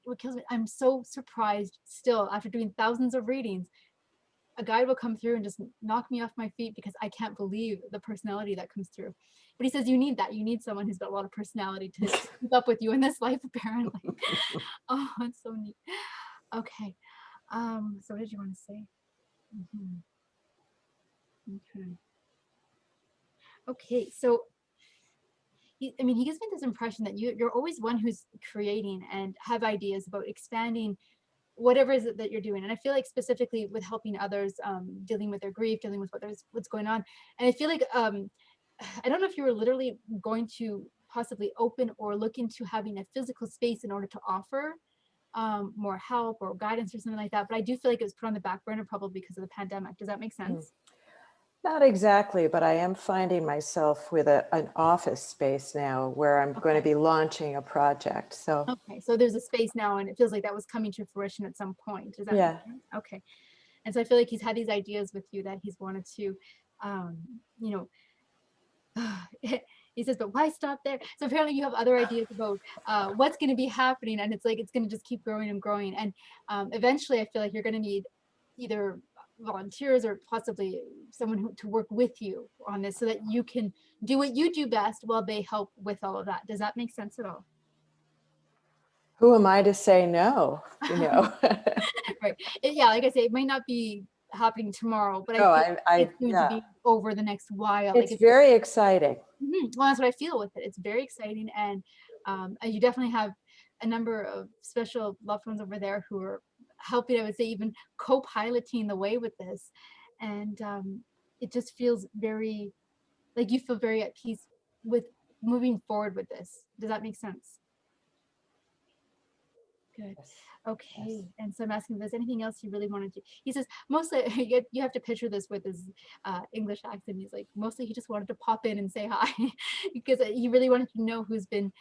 what kills me, I'm so surprised still after doing thousands of readings, a guide will come through and just knock me off my feet because I can't believe the personality that comes through. But he says you need that. You need someone who's got a lot of personality to keep up with you in this life, apparently. Oh, it's so neat. Okay. So what did you want to say? Okay. Okay. So I mean, he gives me this impression that you're always one who's creating and have ideas about expanding whatever is it that you're doing. And I feel like specifically with helping others, dealing with their grief, dealing with what's going on. And I feel like, I don't know if you were literally going to possibly open or look into having a physical space in order to offer more help or guidance or something like that. But I do feel like it was put on the back burner probably because of the pandemic. Does that make sense? Not exactly, but I am finding myself with an office space now where I'm going to be launching a project. So okay, so there's a space now, and it feels like that was coming to fruition at some point. Does that make sense? Okay. And so I feel like he's had these ideas with you that he's wanted to, you know, he says, but why stop there? So apparently you have other ideas about what's going to be happening, and it's like it's going to just keep growing and growing. And eventually, I feel like you're going to need either volunteers or possibly someone to work with you on this, so that you can do what you do best while they help with all of that. Does that make sense at all? who am I to say no? You know. Right. Yeah, like I say, it might not be happening tomorrow, but No, I think it's going to yeah. be over the next while. It's like very exciting. Well, that's what I feel with it. It's very exciting, and you definitely have a number of special loved ones over there who are helping, I would say, even co-piloting the way with this. And it just feels very, like you feel very at peace with moving forward with this. Does that make sense? Good. Okay. Yes. And so I'm asking if there's anything else you really wanted to. He says mostly you have to picture this with his English accent. He's like, mostly he just wanted to pop in and say hi because he really wanted to know who's been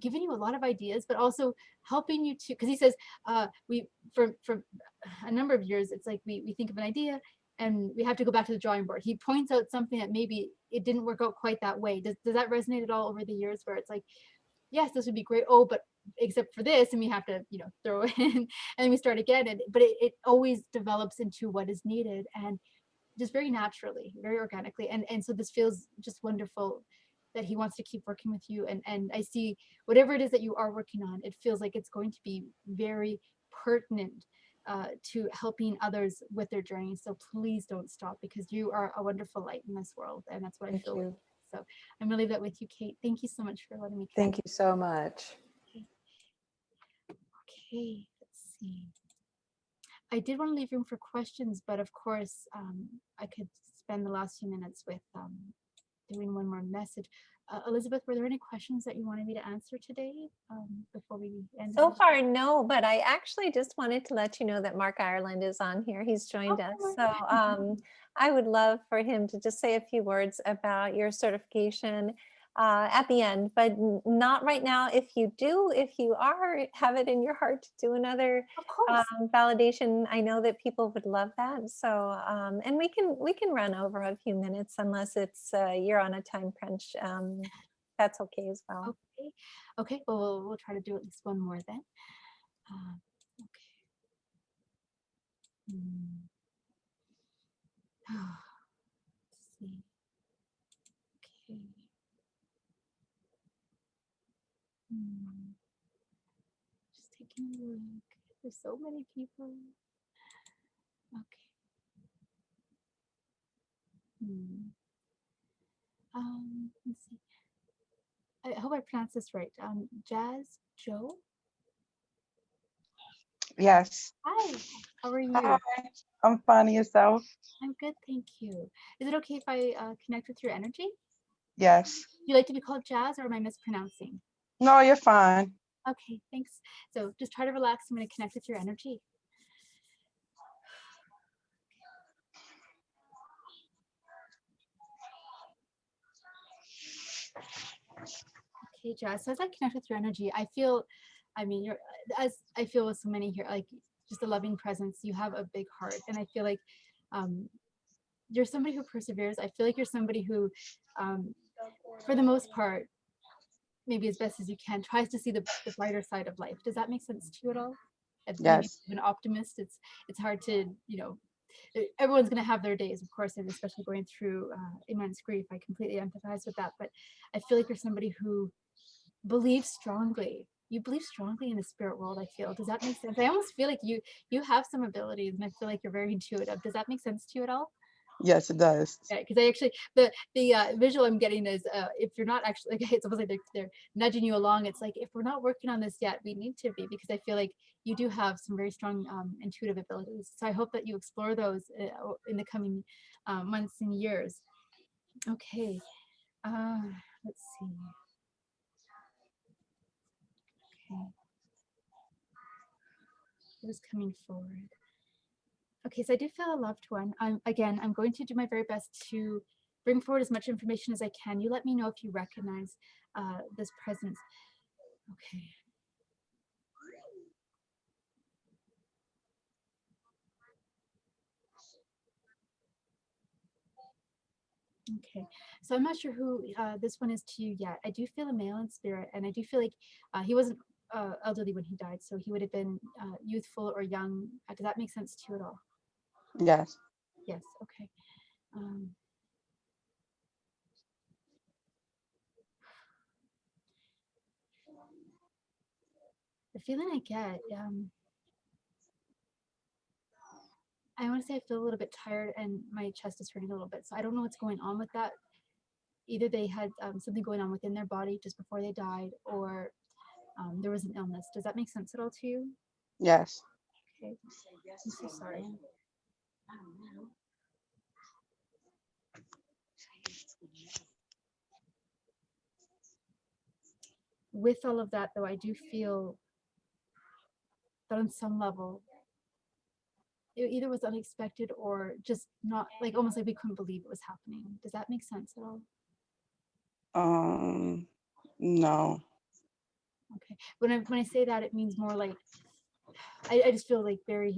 giving you a lot of ideas, but also helping you to, because he says we for a number of years, it's like we think of an idea and we have to go back to the drawing board. He points out something that maybe it didn't work out quite that way. Does that resonate at all over the years where it's like, yes, this would be great. Oh, but except for this, and we have to, throw it in, and then we start again. But it always develops into what is needed, and just very naturally, very organically. And so this feels just wonderful that he wants to keep working with you. And I see whatever it is that you are working on, it feels like it's going to be very pertinent to helping others with their journey. So please don't stop, because you are a wonderful light in this world, and that's what I feel. Thank you. So I'm gonna leave that with you, Kate. Thank you so much for letting me connect. Thank you so much. Okay, let's see. I did want to leave room for questions, but of course, I could spend the last few minutes with doing one more message. Elizabeth, were there any questions that you wanted me to answer today before we end? So far, no, but I actually just wanted to let you know that Mark Ireland is on here. He's joined us. So I would love for him to just say a few words about your certification at the end, but not right now. If you have it in your heart to do another validation, I know that people would love that. So, and we can run over a few minutes unless it's you're on a time crunch. That's okay as well. Okay. Well, we'll try to do at least one more then. Okay. Let's see. Okay. Just taking a look. There's so many people. Okay. Let's see. I hope I pronounced this right. Jazz Joe? Yes. Hi. How are you? Hi, I'm finding yourself. I'm good, thank you. Is it okay if I connect with your energy? Yes. Do you like to be called Jazz, or am I mispronouncing? No, you're fine. Okay, thanks. So just try to relax. I'm going to connect with your energy. Okay, Jazz. So as I connect with your energy, I feel, I mean, you're, as I feel with so many here, like just a loving presence. You have a big heart, and I feel like you're somebody who perseveres. I feel like you're somebody who, for the most part, maybe as best as you can, tries to see the brighter side of life. Does that make sense to you at all? Maybe Yes. an optimist. It's hard to, everyone's going to have their days, of course, and especially going through immense grief. I completely empathize with that. But I feel like you're somebody who believes strongly. You believe strongly in the spirit world, I feel. Does that make sense? I almost feel like you have some abilities, and I feel like you're very intuitive. Does that make sense to you at all? Yes, it does. Yeah, because I actually the visual I'm getting is if you're not actually, like, it's almost like they're nudging you along. It's like, if we're not working on this yet, we need to be, because I feel like you do have some very strong intuitive abilities. So I hope that you explore those in the coming months and years. Okay, let's see. Okay, who's coming forward? Okay, so I do feel a loved one. I'm going to do my very best to bring forward as much information as I can. You let me know if you recognize this presence. Okay. Okay, so I'm not sure who this one is to you yet. I do feel a male in spirit, and I do feel like he wasn't elderly when he died, so he would have been youthful or young. Does that make sense to you at all? Yes. Yes, okay. The feeling I get, I want to say I feel a little bit tired and my chest is hurting a little bit. So I don't know what's going on with that. Either they had something going on within their body just before they died, or there was an illness. Does that make sense at all to you? Yes. Okay, I'm so sorry. With all of that, though, I do feel that on some level, it either was unexpected or just not, like, almost like we couldn't believe it was happening. Does that make sense at all? No. Okay. When I say that, it means more like I just feel like very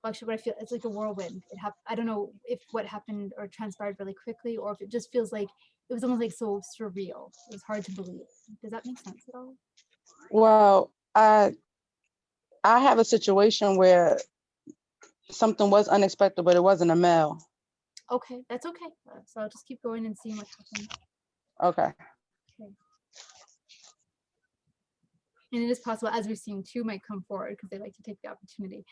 well, actually, what I feel, it's like a whirlwind. I don't know if what happened or transpired really quickly, or if it just feels like it was almost like so surreal. It was hard to believe. Does that make sense at all? Well, I have a situation where something was unexpected, but it wasn't a male. Okay, that's okay. So I'll just keep going and seeing what happens. Okay. Okay. And it is possible, as we've seen, two might come forward because they like to take the opportunity.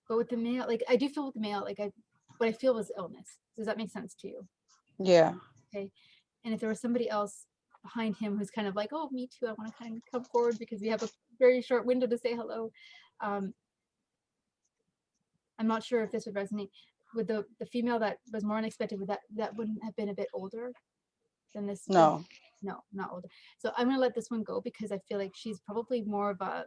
But with the male, like, I do feel with the male, like, what I feel was illness. Does that make sense to you? Yeah. Okay. And if there was somebody else behind him who's kind of like, oh, me too, I want to kind of come forward because we have a very short window to say hello. I'm not sure if this would resonate with the female that was more unexpected. With that wouldn't have been a bit older than this? No. No, not older. So I'm gonna let this one go because I feel like she's probably more of a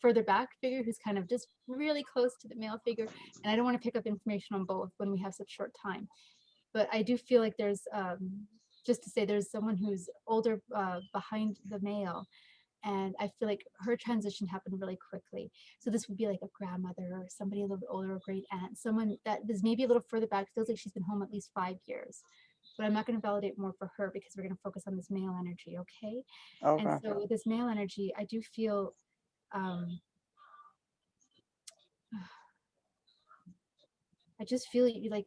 further back figure who's kind of just really close to the male figure, and I don't want to pick up information on both when we have such short time. But I do feel like there's just to say there's someone who's older behind the male, and I feel like her transition happened really quickly. So this would be like a grandmother or somebody a little bit older, a great aunt, someone that is maybe a little further back. Feels like she's been home at least 5 years. But I'm not going to validate more for her because we're going to focus on this male energy, okay? Okay. And so with this male energy, I do feel I just feel you like,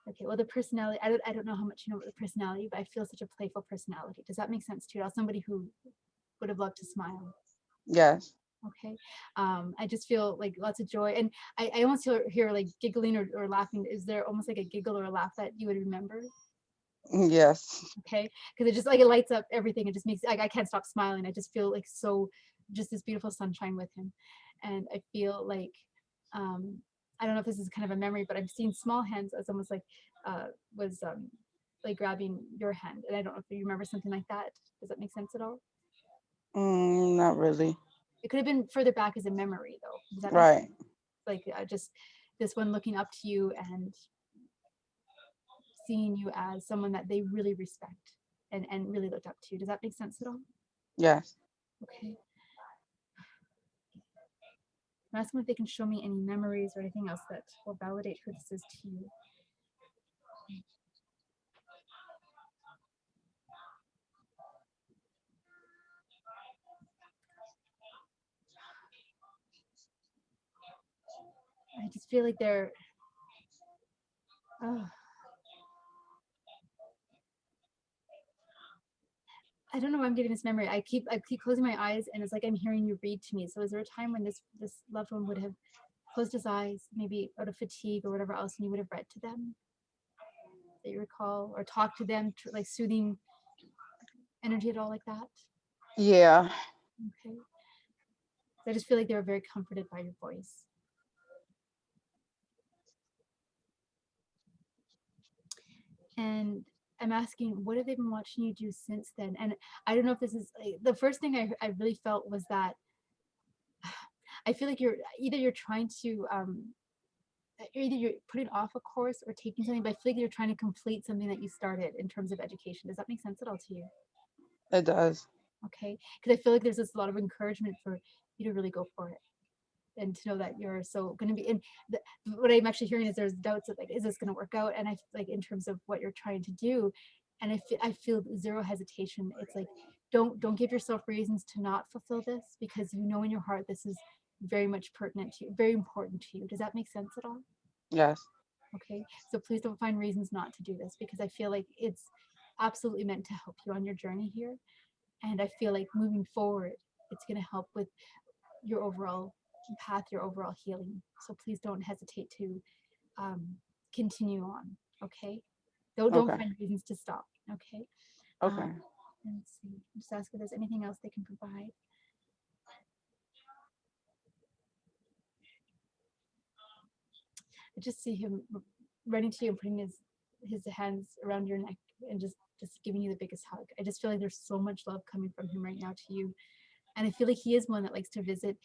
okay, well, the personality, I don't know how much you know about the personality, but I feel such a playful personality. Does that make sense to you? Somebody who would have loved to smile. Yes. Okay. I just feel like lots of joy, and I almost hear like giggling or laughing. Is there almost like a giggle or a laugh that you would remember? Yes. Okay, because it just like, it lights up everything. It just makes, like, I can't stop smiling. I just feel like so just this beautiful sunshine with him. And I feel like, I don't know if this is kind of a memory, but I've seen small hands as almost like was like grabbing your hand. And I don't know if you remember something like that. Does that make sense at all? Not really. It could have been further back as a memory though. Does that make Right. sense? Like just this one looking up to you and seeing you as someone that they really respect and really looked up to. Does that make sense at all? Yes. Okay. I'm asking if they can show me any memories or anything else that will validate who this is to you. I just feel like they're, oh. I don't know why I'm getting this memory. I keep closing my eyes and it's like I'm hearing you read to me. So is there a time when this loved one would have closed his eyes, maybe out of fatigue or whatever else, and you would have read to them that you recall, or talked to them, like soothing energy at all like that? Yeah. Okay. I just feel like they were very comforted by your voice. And I'm asking, what have they been watching you do since then? And I don't know if this is the first thing I really felt was that I feel like you're trying to either you're putting off a course or taking something, but I feel like you're trying to complete something that you started in terms of education. Does that make sense at all to you? It does. Okay, because I feel like there's this lot of encouragement for you to really go for it and to know that you're so going to be in what I'm actually hearing is there's doubts of like, is this going to work out? And I like in terms of what you're trying to do, and I feel zero hesitation. It's like don't give yourself reasons to not fulfill this, because you know in your heart this is very much pertinent to you, very important to you. Does that make sense at all? Yes. Okay, so please don't find reasons not to do this, because I feel like it's absolutely meant to help you on your journey here. And I feel like moving forward, it's going to help with your overall path, your overall healing. So please don't hesitate to continue on. Okay. Don't Okay. find reasons to stop. Okay. Okay. Let's see. Just ask if there's anything else they can provide. I just see him running to you and putting his hands around your neck and just giving you the biggest hug. I just feel like there's so much love coming from him right now to you. And I feel like he is one that likes to visit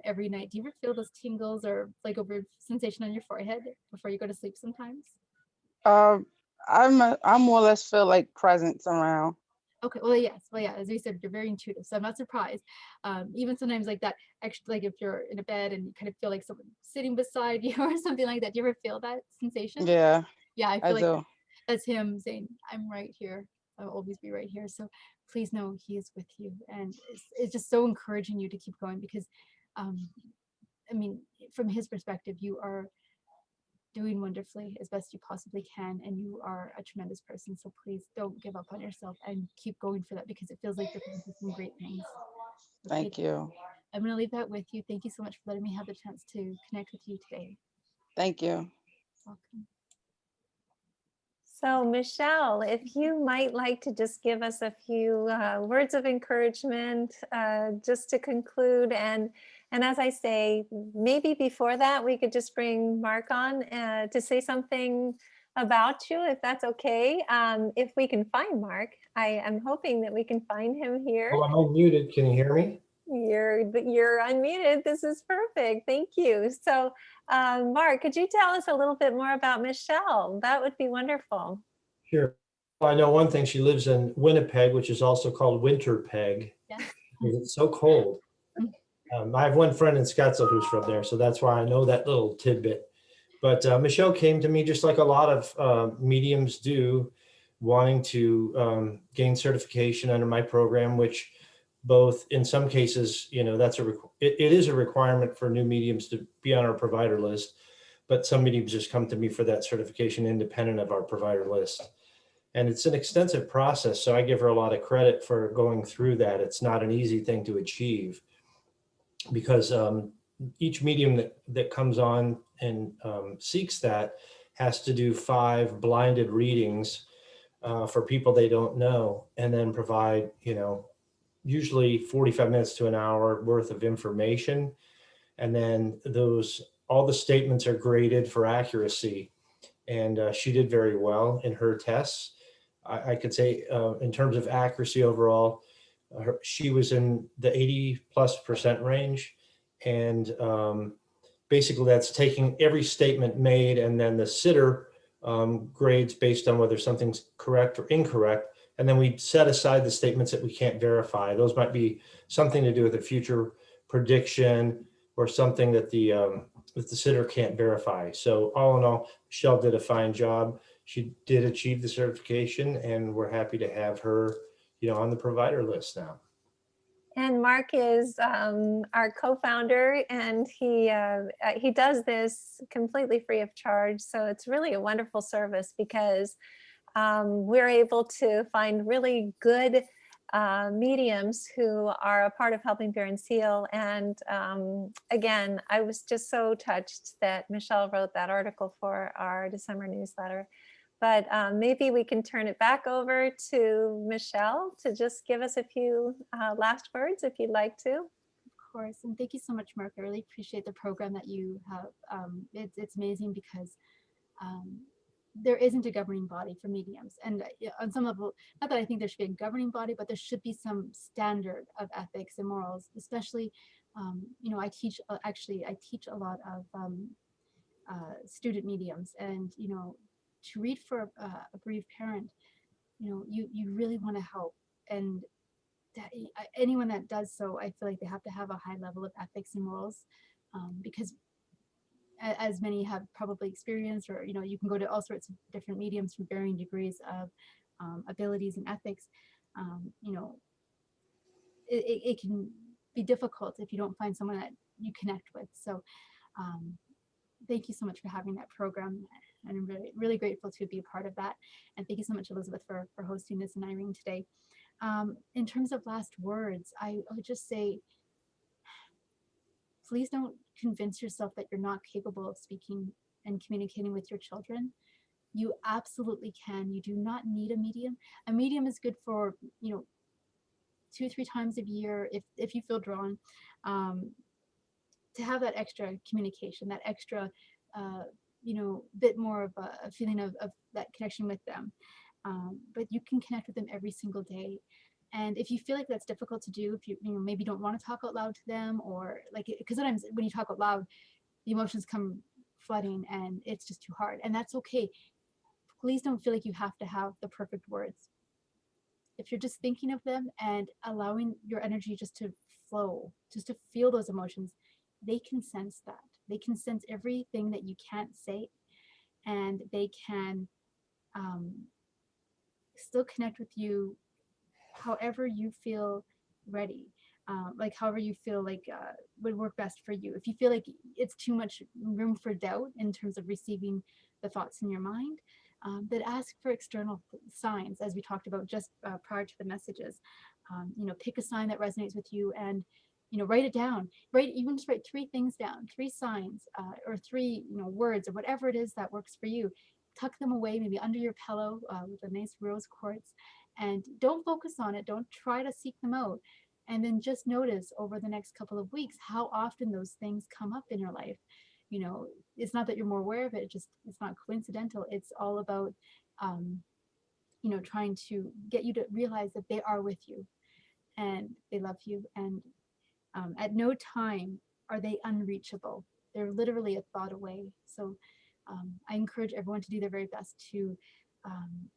every night. Do you ever feel those tingles or like a weird sensation on your forehead before you go to sleep sometimes? I more or less feel like presence around. Okay, well, yes. Well, yeah, as we said, you're very intuitive, so I'm not surprised. Even sometimes like that, actually, like if you're in a bed and you kind of feel like someone sitting beside you or something like that, do you ever feel that sensation? Yeah. Yeah, I I feel like do. that's him saying, I'm right here. I'll always be right here. So please know he is with you. And it's just so encouraging you to keep going, because, I mean, from his perspective, you are doing wonderfully as best you possibly can, and you are a tremendous person. So please don't give up on yourself and keep going for that, because it feels like you're going to do some great things. Okay? Thank you. I'm going to leave that with you. Thank you so much for letting me have the chance to connect with you today. Thank you. Welcome. So Michelle, if you might like to just give us a few words of encouragement just to conclude. And as I say, maybe before that, we could just bring Mark on to say something about you, if that's okay. If we can find Mark, I am hoping that we can find him here. Oh, I'm unmuted. Can you hear me? You're unmuted. This is perfect. Thank you. So Mark, could you tell us a little bit more about Michelle? That would be wonderful. Sure. Well, I know one thing. She lives in Winnipeg, which is also called Winterpeg. Yeah. Because it's so cold. I have one friend in Scottsdale who's from there, so that's why I know that little tidbit. But Michelle came to me just like a lot of mediums do, wanting to gain certification under my program, which both in some cases, you know, it is a requirement for new mediums to be on our provider list, but some mediums just come to me for that certification independent of our provider list. And it's an extensive process, so I give her a lot of credit for going through that. It's not an easy thing to achieve, because each medium that comes on and seeks that has to do 5 blinded readings for people they don't know, and then provide, you know, usually 45 minutes to an hour worth of information. And then all the statements are graded for accuracy. And she did very well in her tests. I could say in terms of accuracy overall, she was in the 80+% range. And basically that's taking every statement made, and then the sitter grades based on whether something's correct or incorrect. And then we set aside the statements that we can't verify. Those might be something to do with a future prediction or something that the sitter can't verify. So all in all, Michelle did a fine job. She did achieve the certification, and we're happy to have her, on the provider list now. And Mark is our co-founder, and he does this completely free of charge. So it's really a wonderful service because we're able to find really good mediums who are a part of helping parents heal. And again, I was just so touched that Michelle wrote that article for our December newsletter. But maybe we can turn it back over to Michelle to just give us a few last words if you'd like to. Of course, and thank you so much, Mark. I really appreciate the program that you have. It's amazing because there isn't a governing body for mediums, and on some level, not that I think there should be a governing body, but there should be some standard of ethics and morals. Especially, I teach I teach a lot of student mediums, and to read for a bereaved parent, you really want to help, and that anyone that does so, I feel like they have to have a high level of ethics and morals, because as many have probably experienced, or you can go to all sorts of different mediums from varying degrees of abilities and ethics. It can be difficult if you don't find someone that you connect with. So thank you so much for having that program, and I'm really, really grateful to be a part of that. And thank you so much, Elizabeth, for hosting this and Irene today. In terms of last words, I would just say, please don't convince yourself that you're not capable of speaking and communicating with your children. You absolutely can. You do not need a medium. A medium is good for 2 or 3 times a year if you feel drawn, to have that extra communication, that extra bit more of a feeling of that connection with them. But you can connect with them every single day. And if you feel like that's difficult to do, if you maybe don't want to talk out loud to them, or because sometimes when you talk out loud, the emotions come flooding and it's just too hard, and that's okay. Please don't feel like you have to have the perfect words. If you're just thinking of them and allowing your energy just to flow, just to feel those emotions, they can sense that. They can sense everything that you can't say, and they can still connect with you however you feel ready, however you feel like would work best for you. If you feel like it's too much room for doubt in terms of receiving the thoughts in your mind, then ask for external signs, as we talked about just prior to the messages. Pick a sign that resonates with you, and write it down. Even just write 3 things down, 3 signs, or 3 words, or whatever it is that works for you. Tuck them away, maybe under your pillow with a nice rose quartz, and don't focus on it. Don't try to seek them out. And then just notice over the next couple of weeks how often those things come up in your life. It's not that you're more aware of it, it's not coincidental. It's all about trying to get you to realize that they are with you and they love you, and at no time are they unreachable. They're literally a thought away. So I encourage everyone to do their very best to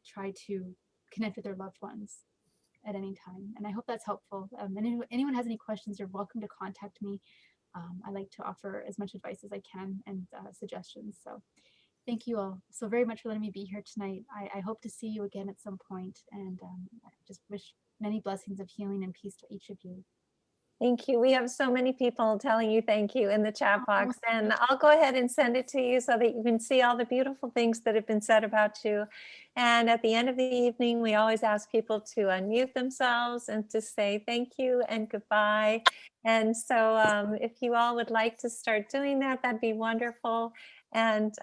try to connect with their loved ones at any time. And I hope that's helpful. And if anyone has any questions, you're welcome to contact me. I like to offer as much advice as I can, and suggestions. So thank you all so very much for letting me be here tonight. I hope to see you again at some point, and I just wish many blessings of healing and peace to each of you. Thank you. We have so many people telling you thank you in the chat box, and I'll go ahead and send it to you so that you can see all the beautiful things that have been said about you. And at the end of the evening, we always ask people to unmute themselves and to say thank you and goodbye. And so if you all would like to start doing that, that'd be wonderful. And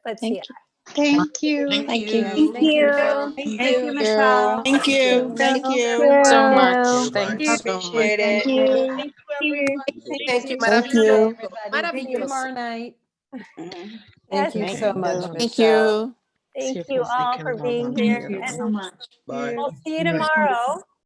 let's see. Thank you. Thank you. Thank you. Thank you, Michelle. Thank you, Michelle. Thank you. Thank you Thank so you. much. Thank you so much. Appreciate it. Thank you. Thank you, Thank you. Thank you. Everybody. See you tomorrow night. Thank you Yes, so much, Thank Michelle. you. thank you all for being here. And Bye. we'll see you tomorrow.